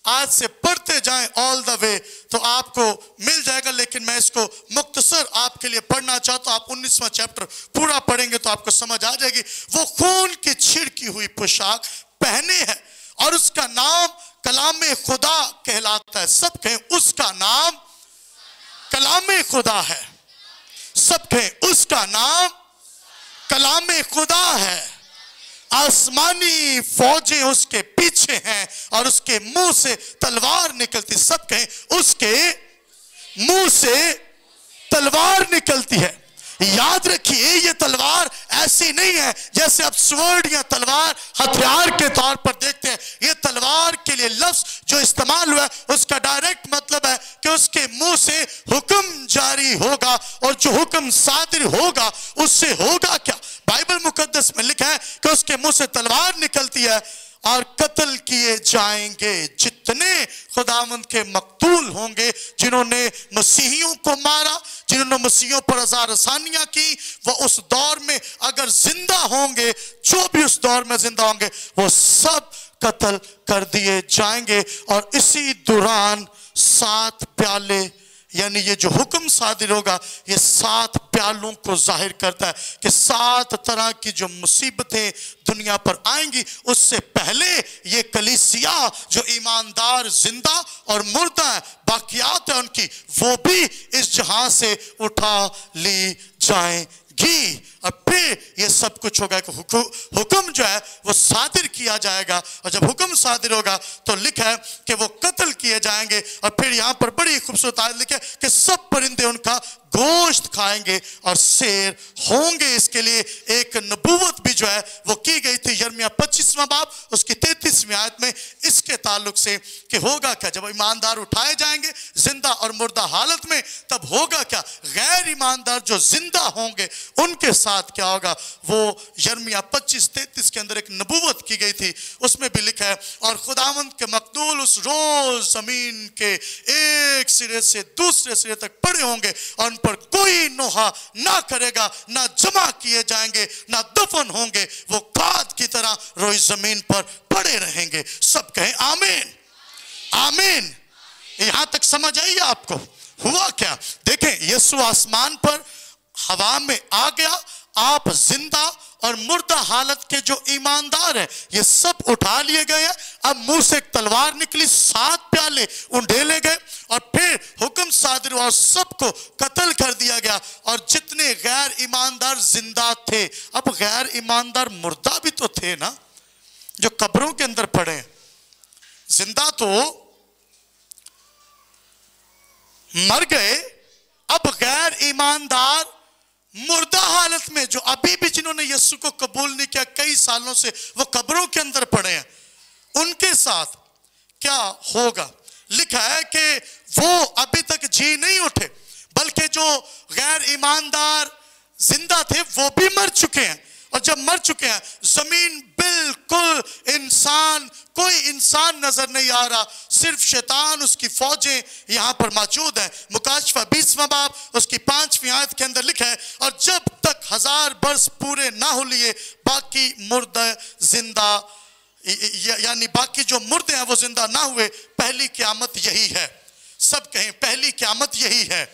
آج سے پڑھتے جائیں all the way تو آپ کو مل جائے گا، لیکن میں اس کو مختصر آپ کے لیے پڑھنا چاہتا ہوں۔ آپ 19واں چیپٹر پورا پڑھیں گے تو آپ کو سمجھ آ جائے گی۔ وہ خون کی چھڑکی ہوئی پوشاک پہنے ہیں اور اس کا نام کلام خدا کہلاتا ہے۔ سب کہیں اس کا نام کلام خدا ہے۔ سب کہیں اس کا نام کلام خدا ہے۔ آسمانی فوجیں اس کے پیچھے ہیں اور اس کے منہ سے تلوار نکلتی۔ سب کہیں اس کے منہ سے تلوار نکلتی ہے۔ یاد رکھیے یہ تلوار ایسی نہیں ہے جیسے اب سورڈ یا تلوار ہتھیار کے طور پر دیکھتے ہیں۔ یہ تلوار کے لیے لفظ جو استعمال ہوا ہے اس کا ڈائریکٹ مطلب ہے کہ اس کے منہ سے حکم جاری ہوگا، اور جو حکم صادر ہوگا اس سے ہوگا کیا؟ بائبل مقدس میں لکھا ہے کہ اس کے منہ سے تلوار نکلتی ہے اور قتل کیے جائیں گے جتنے خداوند کے مقتول ہوں گے، جنہوں نے مسیحیوں کو مارا، جنہوں نے مسیحیوں پر عذاب رسانیاں کی۔ وہ اس دور میں اگر زندہ ہوں گے، جو بھی اس دور میں زندہ ہوں گے، وہ سب قتل کر دیے جائیں گے۔ اور اسی دوران 7 پیالے، یعنی یہ جو حکم صادر ہوگا یہ 7 پیالوں کو ظاہر کرتا ہے کہ 7 طرح کی جو مصیبتیں دنیا پر آئیں گی، اس سے پہلے یہ کلیسیا جو ایماندار زندہ اور مردہ ہیں، باقیات ہیں ان کی، وہ بھی اس جہاں سے اٹھا لی جائیں گی۔ اور پھر یہ سب کچھ ہوگا کہ حکم جو ہے وہ صادر کیا جائے گا، اور جب حکم صادر ہوگا تو لکھا ہے کہ وہ قتل کیے جائیں گے۔ اور پھر یہاں پر بڑی خوبصورت آیت لکھا ہے کہ سب پرندے ان کا گوشت کھائیں گے اور سیر ہوں گے۔ اس کے لیے ایک نبوت بھی جو ہے وہ کی گئی تھی یرمیہ 25واں باب اس کی 33ویں آیت میں، اس کے تعلق سے کہ ہوگا کیا جب ایماندار اٹھائے جائیں گے زندہ اور مردہ حالت میں، تب ہوگا کیا؟ غیر ایماندار جو زندہ ہوں گے ان کے ساتھ کیا ہوگا؟ وہ یرمیہ 25-33 کے اندر ایک نبوت کی گئی تھی، اس میں بھی لکھا ہے اور خداوند کے مقتول اس روز زمین کے ایک سرے سے دوسرے سرے تک پڑے ہوں گے، اور ان پر کوئی نوحہ نہ کرے گا، نہ جمع کیے جائیں گے، نہ دفن ہوں گے، وہ کھاد کی طرح روئی زمین پر پڑے رہیں گے۔ سب کہیں آمین آمین۔ یہاں تک سمجھ آئی آپ کو؟ ہوا کیا؟ دیکھیں یسوع آسمان پر ہوا میں آ گیا، آپ زندہ اور مردہ حالت کے جو ایماندار ہیں یہ سب اٹھا لیے گئے ہیں۔ اب منہ سے ایک تلوار نکلی، 7 پیالے انڈھیلے گئے اور پھر حکم صادر ہوا اور سب کو قتل کر دیا گیا، اور جتنے غیر ایماندار زندہ تھے، اب غیر ایماندار مردہ بھی تو تھے نا، جو قبروں کے اندر پڑے ہیں۔ زندہ تو مر گئے، اب غیر ایماندار مردہ حالت میں جو ابھی بھی جنہوں نے یسوع کو قبول نہیں کیا کئی سالوں سے وہ قبروں کے اندر پڑے ہیں، ان کے ساتھ کیا ہوگا؟ لکھا ہے کہ وہ ابھی تک جی نہیں اٹھے، بلکہ جو غیر ایماندار زندہ تھے وہ بھی مر چکے ہیں، اور جب مر چکے ہیں زمین بالکل کوئی انسان نظر نہیں آ رہا، صرف شیطان اس کی فوجیں یہاں پر موجود ہیں۔ مکاشفہ 20واں باب اس کی 5ویں آیت کے اندر لکھا ہے اور جب تک 1000 برس پورے نہ ہو لیے باقی مردہ زندہ، یعنی باقی جو مردے ہیں وہ زندہ نہ ہوئے، پہلی قیامت یہی ہے۔ سب کہیں پہلی قیامت یہی ہے۔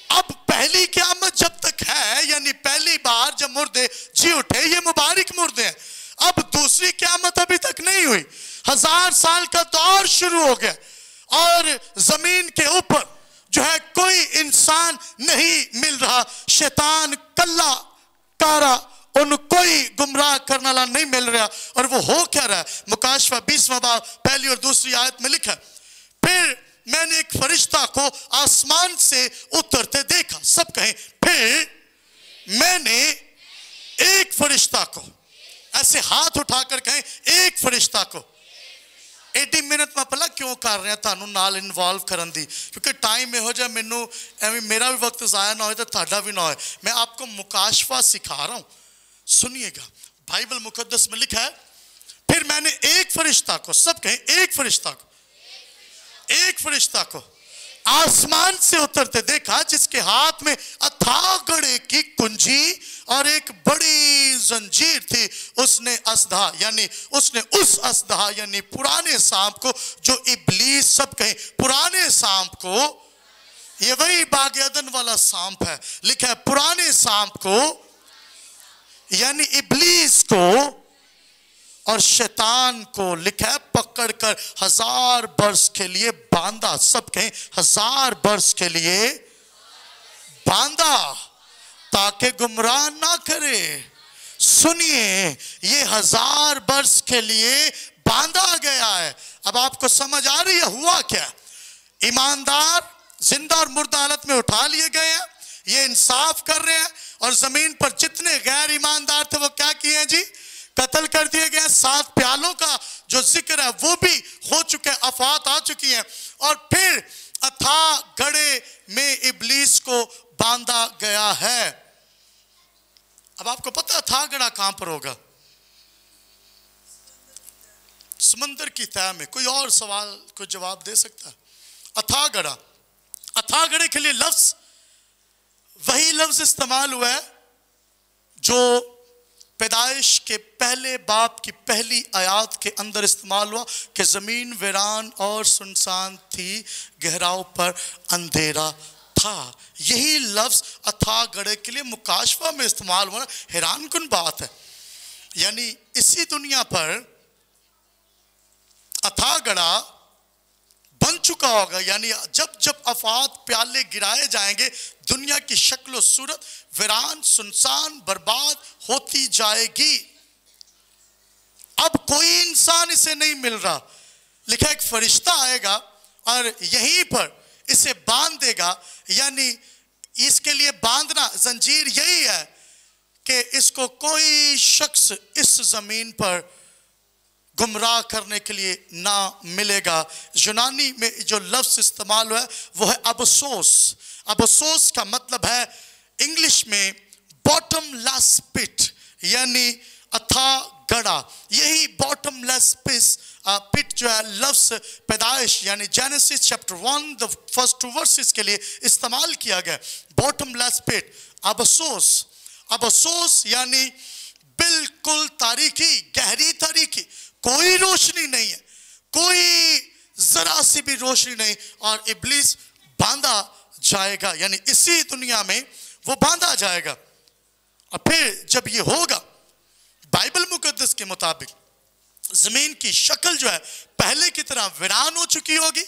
اب پہلی قیامت جب تک ہے، یعنی پہلی بار جب مردے جی اٹھے، یہ مبارک مردے ہیں۔ اب دوسری قیامت ابھی تک نہیں ہوئی، 1000 سال کا دور شروع ہو گیا، اور زمین کے اوپر جو ہے کوئی انسان نہیں مل رہا، شیطان کلا کارا उन कोई गुमराह करने वाला नहीं मिल रहा। और वो हो क्या रहा है? मुकाशवा 20वां बाब पहली और दूसरी आयत में लिखा है, फिर मैंने एक फरिश्ता को आसमान से उतरते देखा। सब कहें, फिर मैंने एक फरिश्ता को, ऐसे हाथ उठाकर कहें, एक फरिश्ता को। 80 मिनट में पहला क्यों कर रहे हैं थानू नाल इन्वॉल्व करन दी, क्योंकि टाइम हो जाए मैनू एवं मेरा भी वक्त ज़ाया ना हो तो थाड़ा भी ना हो। मैं आपको मुकाशफा सिखा रहा हूँ, सुनिएगा। बाइबल मुकद्दस में लिखा है, फिर मैंने एक फरिश्ता को, सब कहें एक फरिश्ता को, एक फरिश्ता को आसमान से उतरते देखा, जिसके हाथ में अथाह गढ़े की कुंजी और एक बड़ी जंजीर थी। उसने असदा यानी उसने उस असदा यानी पुराने सांप को, जो इब्लीस, सब कहें पुराने सांप को, ये वही बाग अदन वाला सांप है, लिखा है पुराने सांप को यानी इब्लीस को और शैतान को, लिखा है पकड़कर 1000 वर्ष के लिए बांधा। सब कहें 1000 वर्ष के लिए बांधा, ताकि गुमराह ना करे। सुनिए, ये 1000 वर्ष के लिए बांधा गया है। अब आपको समझ आ रही है हुआ क्या? ईमानदार जिंदा और मुर्दा हालत में उठा लिए गए हैं, ये इंसाफ कर रहे हैं, और जमीन पर जितने गैर ईमानदार थे वो क्या किए हैं जी? कत्ल कर दिए गए। 7 प्यालों का जो जिक्र है वो भी हो चुके हैं, आफात आ चुकी है। और फिर अथाह गढ़े में इब्लीस को बांधा गया है। अब आपको पता है अथाह गढ़ा कहां पर होगा? समंदर की तह में। कोई और सवाल को जवाब दे सकता है? अथाह गढ़ा, अथाह गढ़े के लिए लफ्ज वही लफ्ज इस्तेमाल हुआ है जो पैदाइश के पहले बाप की पहली आयत के अंदर इस्तेमाल हुआ कि जमीन वीरान और सुनसान थी, गहराव पर अंधेरा था। यही लफ्ज अथाह गढ़े के लिए मुकाशफा में इस्तेमाल हुआ। हैरान कुन बात है, यानी इसी दुनिया पर अथाह गढ़ा बन चुका होगा। यानी जब जब आफात प्याले गिराए जाएंगे, दुनिया की शक्ल सूरत वीरान सुनसान बर्बाद होती जाएगी। अब कोई इंसान इसे नहीं मिल रहा। लिखा एक फरिश्ता आएगा और यहीं पर इसे बांध देगा। यानी इसके लिए बांधना, जंजीर यही है कि इसको कोई शख्स इस जमीन पर गुमराह करने के लिए ना मिलेगा। यूनानी में जो लफ्ज इस्तेमाल हुआ है वो है अबसोस। अबसोस का मतलब है इंग्लिश में बॉटमलेस पिट, यानी अथाह गढ़ा। यही बॉटमलेस पिट जो है लफ्ज पैदाइश यानी genesis chapter 1 the first 2 versus के लिए इस्तेमाल किया गया। बॉटमलेस पिट, अबसोस। अबसोस यानी बिल्कुल तारीकी, गहरी तारीकी, कोई रोशनी नहीं है, कोई जरा सी भी रोशनी नहीं, और इब्लीस बांधा जाएगा। यानी इसी दुनिया में वो बांधा जाएगा। और फिर जब ये होगा, बाइबल मुकद्दस के मुताबिक जमीन की शक्ल जो है पहले की तरह वीरान हो चुकी होगी,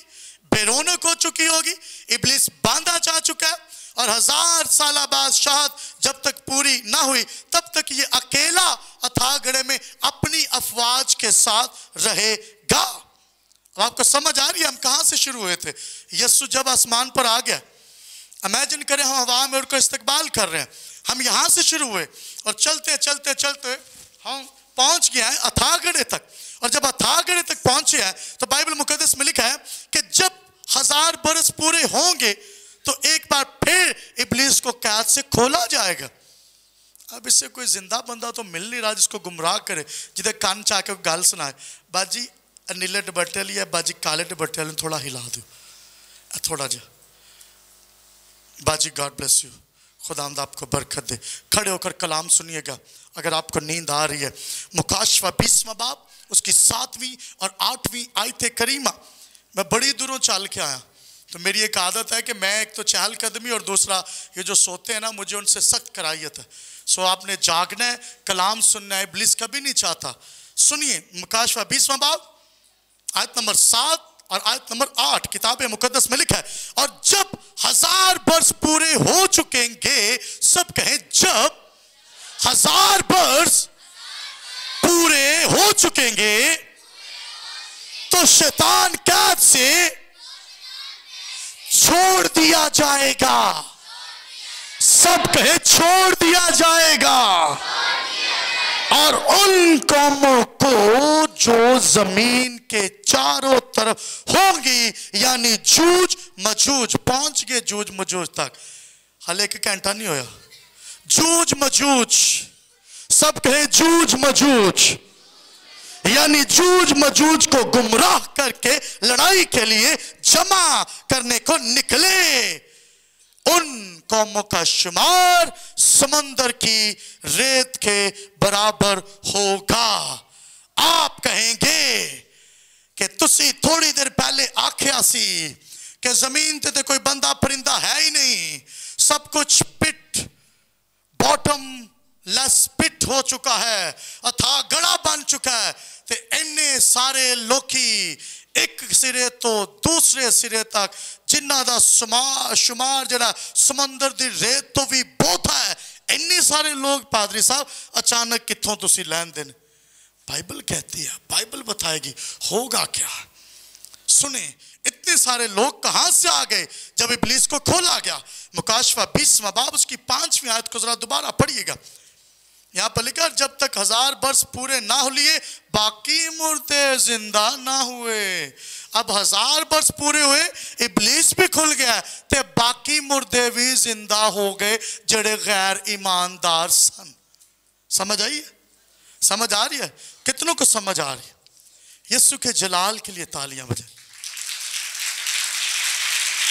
बेरौनक हो चुकी होगी, इब्लीस बांधा जा चुका है। और 1000 साल बाद शायद जब तक पूरी ना हुई तब तक ये अकेला अथाह गढ़े में अपनी अफवाज के साथ रहेगा। अब आपको समझ आ रही है हम कहां से शुरू हुए थे? यीशु जब आसमान पर आ गया, इमेजिन करें हम हवा में उड़कर इस्तकबाल कर रहे हैं। हम यहां से शुरू हुए और चलते चलते चलते हम पहुंच गए हैं अथाह गढ़े तक। और जब अथाह गढ़े तक पहुंचे हैं तो बाइबल मुकद्दस में लिखा है कि जब 1000 बरस पूरे होंगे तो एक बार फिर इब्लीस को कैद से खोला जाएगा। अब इससे कोई जिंदा बंदा तो मिल नहीं रहा जिसको गुमराह करे, जिधर कान चाह के गाल सुनाए, बाजी नीले दुपट्टे लिया, बाजी काले दुपट्टे लिया, थोड़ा हिला दो थोड़ा जा, बाजी गॉड ब्लेस यू, खुदावंद आपको बरकत दे। खड़े होकर कलाम सुनिएगा अगर आपको नींद आ रही है। मुकाशवा 20वां बाब उसकी 7वीं और 8वीं आयत करीमा। मैं बड़ी दूरों चल के आया, तो मेरी एक आदत है कि मैं एक तो चहल कदमी और दूसरा ये जो सोते हैं ना मुझे उनसे सख्त कराहियत है। सो आपने जागना है, कलाम सुनना है, इब्लीस कभी नहीं चाहता। सुनिए मुकाशवा 20वां बाब आयत नंबर 7 और आयत नंबर 8 किताब मुकद्दस में लिखा है, और जब 1000 वर्ष पूरे हो चुकेंगे, सब कहें जब 1000 बरस पूरे हो चुकेंगे तो शैतान कैद से छोड़ दिया जाएगा। सब कहे छोड़ दिया जाएगा। और उन कौमों को जो जमीन के चारों तरफ होंगी, यानी जूझ मजूज, पहुंच गए जूझ मजूज तक। हाल एक घंटा नहीं होया, जूझ मजूज, सब कहे जूझ मजूज, यानी जूझ मजूज को गुमराह करके लड़ाई के लिए जमा करने को निकले। उन कौमों का शुमार समंदर की रेत के बराबर होगा। आप कहेंगे कि तुसी थोड़ी देर पहले आख्या सी कि जमीन ते कोई बंदा परिंदा है ही नहीं, सब कुछ पिट, बॉटम लेस पिट हो चुका है, अथा गड़ा बन चुका है। ते इन्ने सारे लोकी एक सिरे तो दूसरे सिरे तक जिन्ना दा शुमार जरा समंदर दी रेत तो भी बहुत है, इन्ने सारे लोग पादरी साहब अचानक कित्थों तुसी लैन देन? बाइबल कहती है, बाइबल बताएगी होगा क्या। सुने, इतने सारे लोग कहां से आ गए जब इब्लीस को खोला गया। मुकाशवा 20वां बाब उसकी 5वीं आयत को जरा दोबारा पढ़िएगा। यहां पर लिखा, जब तक 1000 वर्ष पूरे ना हो लिए बाकी मुर्दे जिंदा ना हुए। अब 1000 वर्ष पूरे हुए, इब्लीस भी खुल गया, ते बाकी मुर्दे भी जिंदा हो गए जड़े गैर ईमानदार सन। समझ आई है? समझ आ रही है? कितनों को समझ आ रही है? यीशु के जलाल के लिए तालियां बजाएं।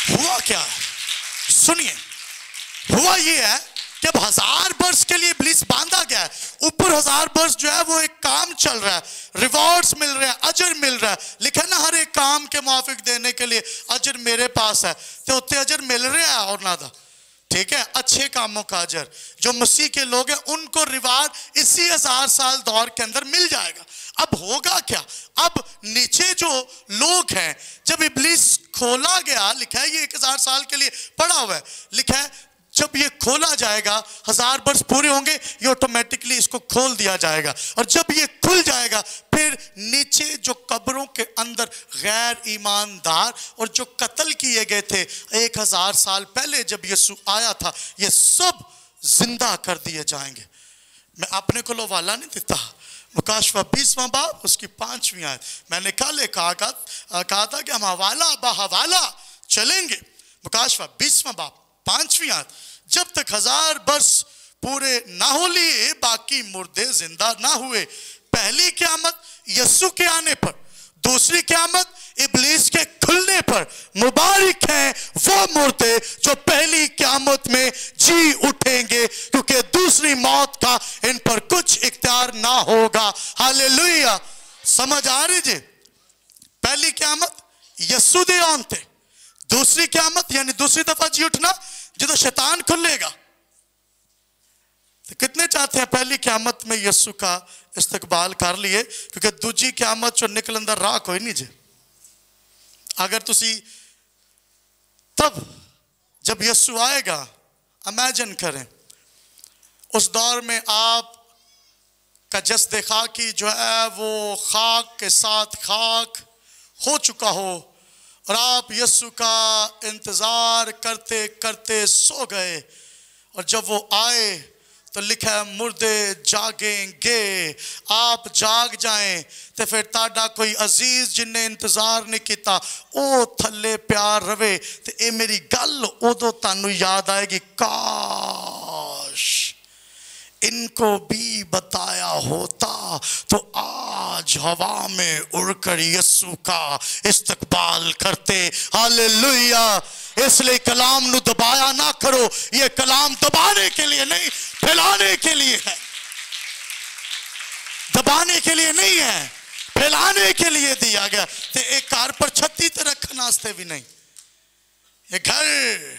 हुआ क्या है? सुनिए, हुआ ये है कि अब 1000 वर्ष के लिए इब्लीस बांधा गया है। ऊपर 1000 वर्ष जो है वो एक काम चल रहा है, रिवॉर्ड्स मिल रहे हैं, अजर मिल रहा है। लिखा ना, हर एक काम के मुआफिक देने के लिए अजर मेरे पास है। तो उत्ते अजर मिल रहा है और ना था, ठीक है, अच्छे कामों का अजर। जो मसीह के लोग हैं उनको रिवार्ड इसी 1000 साल दौर के अंदर मिल जाएगा। अब होगा क्या? अब नीचे जो लोग हैं, जब इब्लीस खोला गया, लिखा है ये 1000 साल के लिए पड़ा हुआ है, लिखा है जब ये खोला जाएगा 1000 वर्ष पूरे होंगे, ये ऑटोमेटिकली इसको खोल दिया जाएगा। और जब ये खुल जाएगा, फिर नीचे जो कब्रों के अंदर गैर ईमानदार और जो कत्ल किए गए थे 1000 साल पहले जब यीशु आया था, ये सब जिंदा कर दिए जाएंगे। मैं अपने को हवाला नहीं देता, मुकाशवा 20वां बाब उसकी 5वीं आयत। मैंने कल कहा था कि हम हवाला बहवाला चलेंगे। मुकाशवा 20वां बाब 5वीं आयत, जब तक 1000 वर्ष पूरे ना हो लिए बाकी मुर्दे जिंदा ना हुए। पहली क़यामत यीशु के आने पर, दूसरी क़यामत इब्लीस के खुलने पर। मुबारक हैं वो मुर्दे जो पहली क़यामत में जी उठेंगे, क्योंकि दूसरी मौत का इन पर कुछ इख्तियार ना होगा। हालेलुया। समझ आ रही जी? पहली क़यामत यीशु दे आन ते, दूसरी क़यामत यानी दूसरी दफा जी उठना जो तो शैतान खुलेगा। तो कितने चाहते हैं पहली क़यामत में यीशु का इस्तकबाल कर लिए? क्योंकि दूजी क़यामत जो निकलन दा राह कोई नहीं जे। अगर तुसी तब जब यीशु आएगा, इमेजिन करें उस दौर में आप का जस्द खाकी जो है वो खाक के साथ खाक हो चुका हो, और आप यीशु का इंतजार करते करते सो गए, और जब वो आए तो लिखा है मुर्दे जागेंगे। आप जाग जाएं तो फिर ताड़ा कोई अजीज जिन्हें इंतजार नहीं किया ओ थले प्यार रवे, तो ये मेरी गल उदो तानू याद आएगी, काश इनको भी बताया होता तो आज हवा में उड़कर यीशु का इस्तकबाल करते। हालेलुया। इसलिए कलाम नु दबाया ना करो, ये कलाम दबाने के लिए नहीं, फैलाने के लिए है। दबाने के लिए नहीं है, फैलाने के लिए दिया गया। तो एक कार पर छत्ती ते रखने वास्ते भी नहीं, ये घर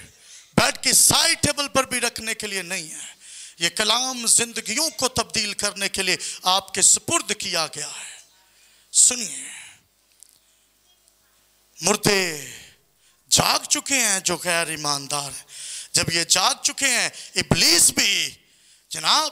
बेड की साइड टेबल पर भी रखने के लिए नहीं है। ये कलाम जिंदगियों को तब्दील करने के लिए आपके सुपुर्द किया गया है। सुनिए, मुर्दे जाग चुके हैं जो गैर ईमानदार हैं। जब ये जाग चुके हैं, इब्लीस भी जनाब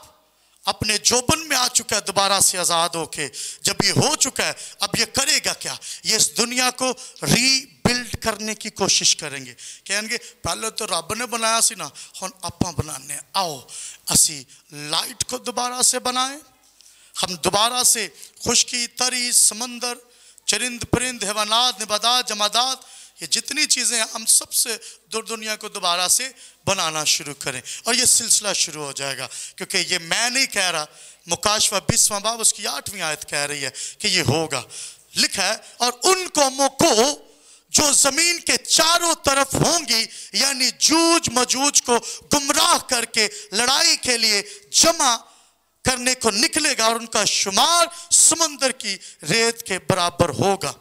अपने जोबन में आ चुका है दोबारा से आज़ाद होके। जब ये हो चुका है, अब ये करेगा क्या? ये इस दुनिया को रीबिल्ड करने की कोशिश करेंगे। कहेंगे पहले तो रब ने बनाया सी ना, हुण आपां बनाने, आओ असी लाइट को दोबारा से बनाएं, हम दोबारा से खुशकी, तरी, समंदर, चरिंद परिंद, हैवानात, नबादात, जमादात, ये जितनी चीज़ें हैं हम सबसे दुनिया को दोबारा से बनाना शुरू करें। और ये सिलसिला शुरू हो जाएगा, क्योंकि ये मैं नहीं कह रहा, मुकाशवा 20वां बाब उसकी 8वीं आयत कह रही है कि ये होगा। लिखा है और उन कौमों को जो ज़मीन के चारों तरफ होंगी, यानी जूझ मजूज को गुमराह करके लड़ाई के लिए जमा करने को निकलेगा, और उनका शुमार समंदर की रेत के बराबर होगा।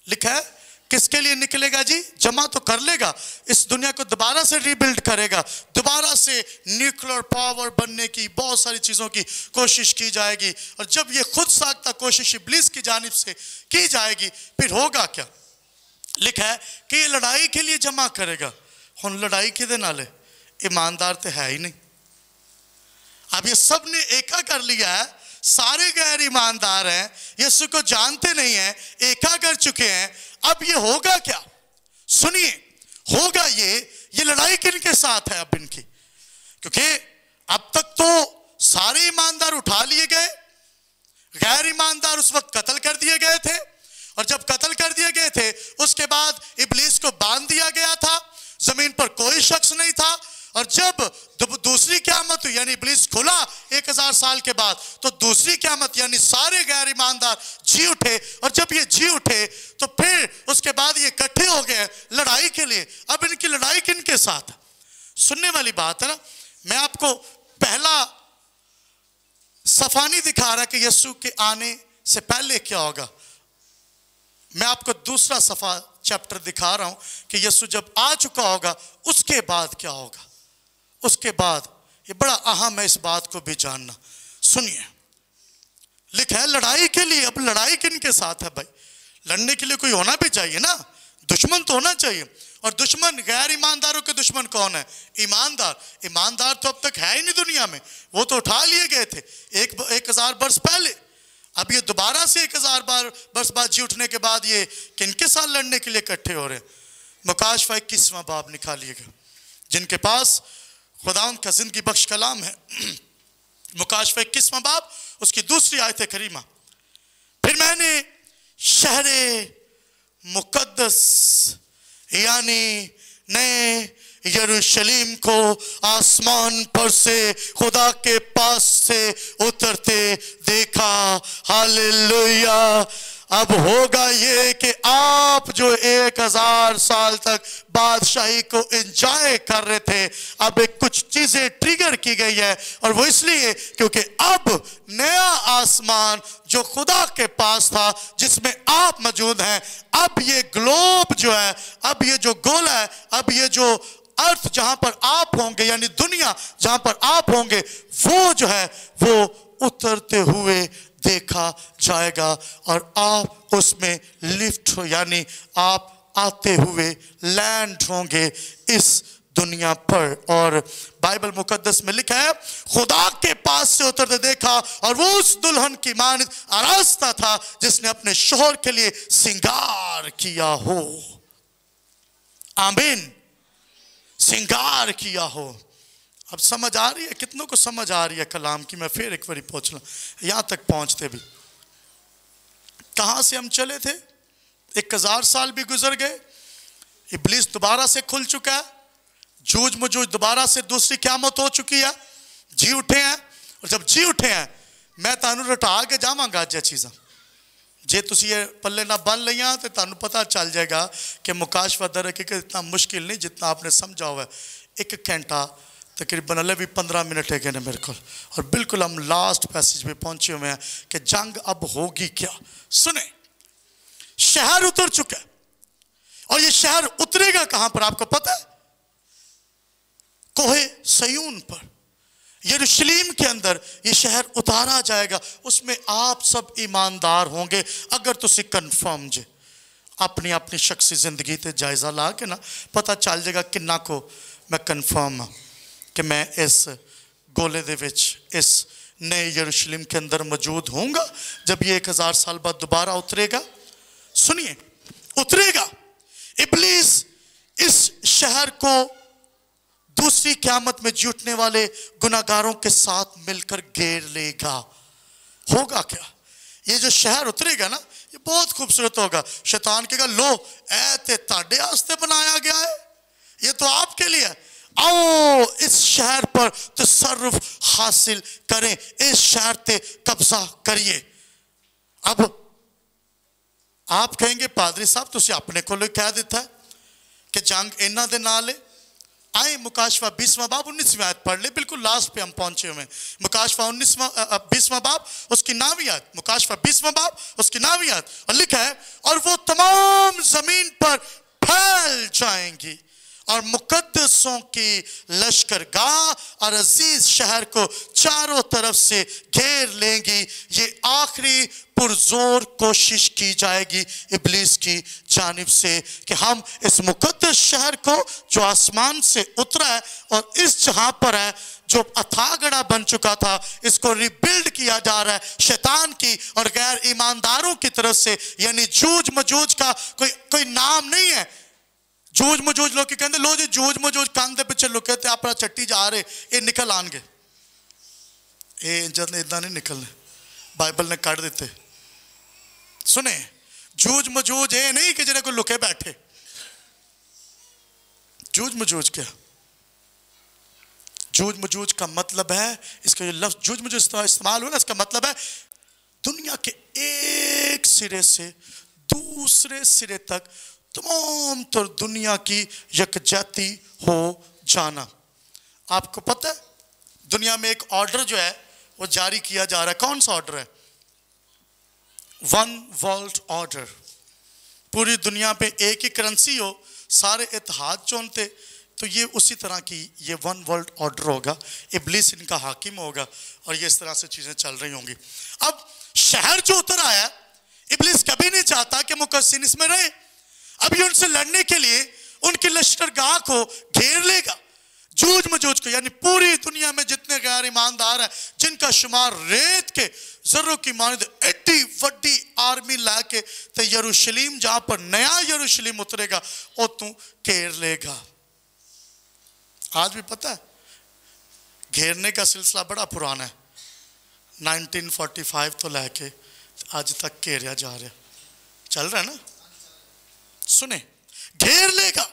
लिखा है किसके लिए निकलेगा जी? जमा तो कर लेगा, इस दुनिया को दोबारा से रीबिल्ड करेगा, दोबारा से न्यूक्लियर पावर बनने की बहुत सारी चीज़ों की कोशिश की जाएगी। और जब ये खुद साख्ता कोशिश इब्लीस की जानिब से की जाएगी, फिर होगा क्या? लिखा है कि ये लड़ाई के लिए जमा करेगा। हुण लड़ाई किदे नाल है? ईमानदार तो है ही नहीं। अब ये सब ने एका कर लिया है, सारे गैर ईमानदार हैं, यीशु को जानते नहीं हैं, एका कर चुके हैं। अब ये होगा क्या? सुनिए, होगा ये लड़ाई किनके साथ है अब इनकी? क्योंकि अब तक तो सारे ईमानदार उठा लिए गए, गैर ईमानदार उस वक्त कत्ल कर दिए गए थे, और जब कत्ल कर दिए गए थे उसके बाद इब्लीस को बांध दिया गया था, जमीन पर कोई शख्स नहीं था। और जब दूसरी क़यामत हुई, यानी इब्लीस खुला 1000 साल के बाद, तो दूसरी क़यामत यानी सारे गैर ईमानदार जी उठे। और जब ये जी उठे तो फिर उसके बाद ये इकट्ठे हो गए लड़ाई के लिए। अब इनकी लड़ाई किनके साथ? सुनने वाली बात है ना। मैं आपको पहला सफा नहीं दिखा रहा कि यीशु के आने से पहले क्या होगा, मैं आपको दूसरा सफा चैप्टर दिखा रहा हूं कि यीशु जब आ चुका होगा उसके बाद क्या होगा। उसके बाद ये बड़ा अहम है इस बात को भी जानना। सुनिए, लिखा है लड़ाई के लिए। अब लड़ाई किनके साथ है भाई? लड़ने के लिए कोई होना भी चाहिए ना, दुश्मन तो होना चाहिए। और दुश्मन, गैर ईमानदारों के दुश्मन कौन है? ईमानदार। ईमानदार तो अब तक है ही नहीं दुनिया में, वो तो उठा लिए गए थे 1000 वर्ष पहले। अब ये दोबारा से 1000 वर्ष बाद जी उठने के बाद ये किनके साथ लड़ने के लिए इकट्ठे हो रहे हैं? मुकाशवा 21वां बाब निकालिएगा, जिनके पास खुदावंद का जिंदगी बख्श कलाम है। मुकाशवा 21वां बाब उसकी दूसरी आयत करीमा। फिर मैंने शहरे मुकद्दस यानी नए यरूशलेम को आसमान पर से खुदा के पास से उतरते देखा। हालेलुया। अब होगा ये कि आप जो 1000 साल तक बादशाही को एंजॉय कर रहे थे, अब एक कुछ चीजें ट्रिगर की गई है, और वो इसलिए क्योंकि अब नया आसमान जो खुदा के पास था जिसमें आप मौजूद हैं, अब ये ग्लोब जो है, अब ये जो गोला है, अब ये जो अर्थ जहां पर आप होंगे, यानी दुनिया जहां पर आप होंगे, वो जो है वो उतरते हुए देखा जाएगा, और आप उसमें लिफ्ट हो, यानी आप आते हुए लैंड होंगे इस दुनिया पर। और बाइबल मुकद्दस में लिखा है खुदा के पास से उतरते देखा, और वो उस दुल्हन की मानित आरास्ता था जिसने अपने शौहर के लिए श्रृंगार किया हो। आमीन। श्रृंगार किया हो। अब समझ आ रही है? कितनों को समझ आ रही है कलाम की? मैं फिर एक बार पहुंच लूं, यहां तक पहुंचते भी कहां से हम चले थे? 1000 साल भी गुजर गए, इब्लीस दोबारा से खुल चुका है, जूझ मजूझ दोबारा से दूसरी क़यामत हो चुकी है, जी उठे हैं। और जब जी उठे हैं, मैं तानू रटा के जावांगा अज चीज़ां, जे तुसी ये पल्ले ना बन लिया तो तानू पता चल जाएगा कि मुकाशवा दर हकीकत इतना मुश्किल नहीं जितना आपने समझा हुआ है। 1 घंटा तकरीबन अले भी 15 मिनट है ने मेरे को, और बिल्कुल हम लास्ट पैसेज पे पहुंचे हुए हैं कि जंग अब होगी क्या। सुने, शहर उतर चुका है, और ये शहर उतरेगा कहां पर आपको पता है? कोहे सयून पर, यरूशलेम के अंदर ये शहर उतारा जाएगा। उसमें आप सब ईमानदार होंगे। अगर तुसी कन्फर्म जे अपनी अपनी शख्सी जिंदगी ते जायजा ला के ना, पता चल जाएगा किन्ना को मैं कन्फर्म हाँ कि मैं इस गोले दे विच, इस नए यरूशलेम के अंदर मौजूद होऊंगा जब ये 1000 साल बाद दोबारा उतरेगा। सुनिए, उतरेगा। इब्लीस इस शहर को दूसरी क़यामत में जुटने वाले गुनाहगारों के साथ मिलकर घेर लेगा। होगा क्या? ये जो शहर उतरेगा ना, ये बहुत खूबसूरत होगा। शैतान कहेगा, लो ऐ ते ताड़े आस्ते बनाया गया है, ये तो आपके लिए। आओ इस शहर पर तसर्रुफ हासिल करें, इस शहर पे कब्जा करिए। अब आप कहेंगे, पादरी साहब तुसी अपने को कह देता है कि जंग इन्हां दे नाल है। आए मुकाशवा 20वां बाब 19वीं आयत पढ़ ले, बिल्कुल लास्ट पे हम पहुंचे हुए। मुकाशवा 20वां बाब उसकी 9वीं आयत, मुकाशवा 20वां बाब उसकी 9वीं आयत, और लिखा है, और वो तमाम जमीन पर फैल जाएंगी और मुकद्दसों की लश्करगाह और अजीज शहर को चारों तरफ से घेर लेंगी। ये आखिरी पुरजोर कोशिश की जाएगी इब्लीस की जानिब से कि हम इस मुकद्दस शहर को जो आसमान से उतरा है और इस जहां पर है, जो अथागड़ा बन चुका था, इसको रिबिल्ड किया जा रहा है शैतान की और गैर ईमानदारों की तरफ से। यानी जूझ मजूझ का कोई नाम नहीं है। जूझ मजूझ लोग कहते, लो जी जूझ मजूझ कंध के पिछे लुके थे अपना चट्टी जा रहे, ये निकल आएंगे। ये जब इदा नहीं निकलने, बाइबल ने कट देते। सुने, जूझ मजूझ ये नहीं कि जेड़े कोई लुके बैठे। जूझ मजूझ क्या? जूझ मजूझ का मतलब है, इसका जो लफ्ज जूझ मजूझ इस्तेमाल हुआ ना, इसका मतलब है दुनिया के एक सिरे से दूसरे सिरे तक तमाम तर दुनिया की यकजहती हो जाना। आपको पता है दुनिया में एक ऑर्डर जो है वो जारी किया जा रहा है। कौन सा ऑर्डर है? One world order. पूरी दुनिया पे एक ही करेंसी हो, सारे इत्तेहाद चुनते, तो ये उसी तरह की ये वन वर्ल्ड ऑर्डर होगा। इब्लीस इनका हाकिम होगा और ये इस तरह से चीजें चल रही होंगी। अब शहर जो उतर आया, इब्लीस कभी नहीं चाहता कि मुकद्दसीन इसमें रहे। अभी उनसे लड़ने के लिए उनकी लश्करगाह को घेर लेगा, जूझ मजूझ को। यानी पूरी दुनिया में जितने गैर ईमानदार हैं, जिनका शुमार रेत के जर्रों की मानद एडी वड्डी आर्मी लाके ते यरूशलेम जहां पर नया यरूशलेम उतरेगा वो तू घेर लेगा। आज भी पता है घेरने का सिलसिला बड़ा पुराना है। 1945 तो लेके आज तक घेरा जा रहा, चल रहा है ना। सुने, घेर लेगा।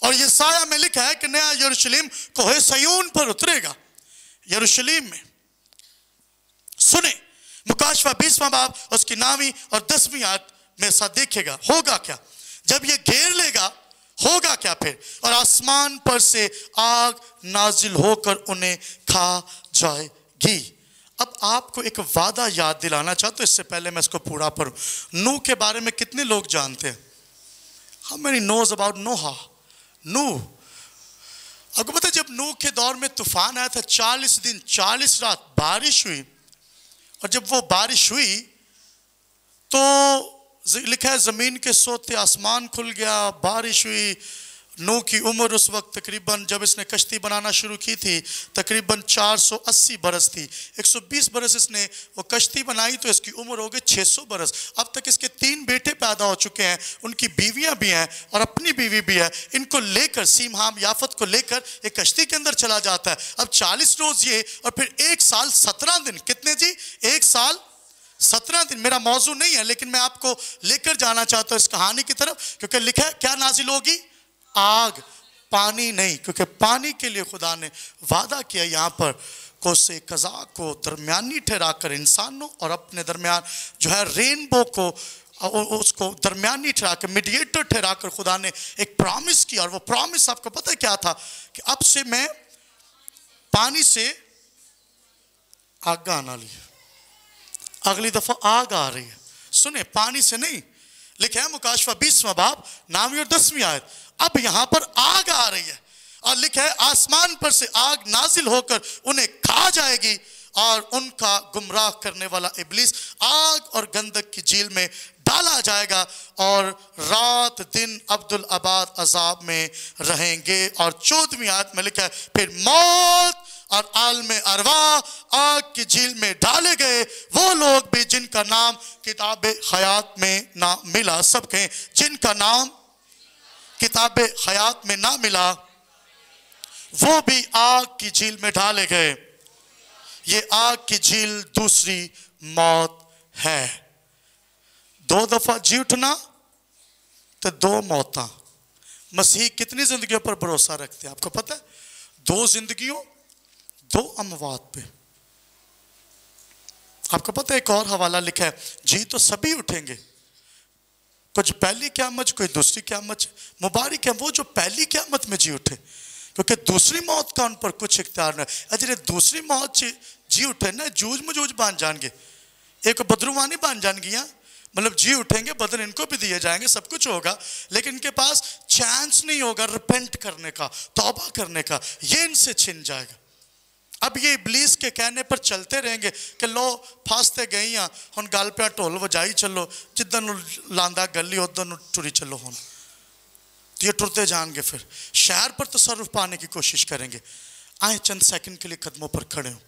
और ये साया में लिखा है कि नया यरूशलेम कोहे सयून पर उतरेगा, यरूशलेम में। सुने, मुकाशवा 20वां बाब उसकी 9वीं और 10वीं आयत में साथ देखिएगा। होगा क्या जब ये घेर लेगा? होगा क्या फिर? और आसमान पर से आग नाजिल होकर उन्हें खा जाएगी। अब आपको एक वादा याद दिलाना चाहता हूं, इससे पहले मैं इसको पूरा पढ़ूं। नूह के बारे में कितने लोग जानते हैं? How many knows about Noah? नूह। आपको पता है जब नूह के दौर में तूफान आया था, 40 दिन 40 रात बारिश हुई, और जब वो बारिश हुई तो लिखा है जमीन के सोते आसमान खुल गया, बारिश हुई। नूह की उम्र उस वक्त तकरीबन, जब इसने कश्ती बनाना शुरू की थी, तकरीबन 480 बरस थी। 120 बरस इसने वो कश्ती बनाई तो इसकी उम्र हो गई 600 बरस। अब तक इसके 3 बेटे पैदा हो चुके हैं, उनकी बीवियां भी हैं और अपनी बीवी भी है। इनको लेकर सीम हाम याफत को लेकर एक कश्ती के अंदर चला जाता है। अब 40 रोज ये और फिर 1 साल 17 दिन। कितने जी? 1 साल 17 दिन। मेरा मौजू नहीं है, लेकिन मैं आपको लेकर जाना चाहता हूं इस कहानी की तरफ, क्योंकि लिखा है क्या नाजिल होगी? आग, पानी नहीं, क्योंकि पानी के लिए खुदा ने वादा किया यहाँ पर कोसे कज़ा को दरमियानी ठहरा कर इंसानों और अपने दरमियान जो है रेनबो को, उसको दरमियानी ठहरा कर, मीडिएटर ठहरा कर खुदा ने एक प्रॉमिस किया। और वो प्रॉमिस आपको पता है क्या था? कि अब से मैं पानी से आग आना ली। अगली दफा आग आ रही है। सुने, पानी से नहीं। लिखा है मुकाशवा 20वां बाब 9वीं और 10वीं आयत, अब यहां पर आग आ रही है। और लिखा है आसमान पर से आग नाजिल होकर उन्हें खा जाएगी और उनका गुमराह करने वाला इब्लीस आग और गंधक की झील में डाला जाएगा और रात दिन अब्दुल आबाद अजाब में रहेंगे। और 14वीं आयत में लिखा है फिर मौत اور عالم ارواح آگ کی جھیل میں ڈالے گئے، وہ لوگ بھی جن کا نام کتاب حیات میں نہ ملا. سب کہیں جن کا نام کتاب حیات میں نہ ملا وہ بھی آگ کی جھیل میں ڈالے گئے. یہ آگ کی جھیل دوسری موت ہے. 2 دفعہ جی اٹھنا تو 2 موتاں. مسیح کتنی زندگیوں پر بھروسہ رکھتے ہیں آپ کو پتہ ہے؟ 2 زندگیوں 2 اموات پہ. آپ کو پتہ ہے ایک اور حوالہ لکھا ہے، جی تو سبھی اٹھیں گے، کچھ پہلی قیامت کوئی دوسری قیامت. مبارک ہے وہ جو پہلی قیامت میں جی اٹھے، کیونکہ دوسری موت کا ان پر کچھ اختیار نہیں. اجرے دوسری موت جی اٹھے نا جوج مجوج بان جان گے، ایک بدروانی بان جان گیا. مطلب جی اٹھیں گے، بدن ان کو بھی دیے جائیں گے، سب کچھ ہوگا، لیکن ان کے پاس چانس نہیں ہوگا ریپینٹ کرنے کا، توبہ کرنے کا. یہ ان سے چھن جائے گا. اب یہ ابلیس کے کہنے پر چلتے رہیں گے کہ لو پھاستے گئی ہیں ہن گل پہ ٹول وجائی چلو، جدن لاندا گلی ادھر ٹری چلو. ہن یہ ٹرتے جان گے، پھر شہر پر تصرف پانے کی کوشش کریں گے. آئیں چند سیکنڈ کے لیے قدموں پر کھڑے ہوں.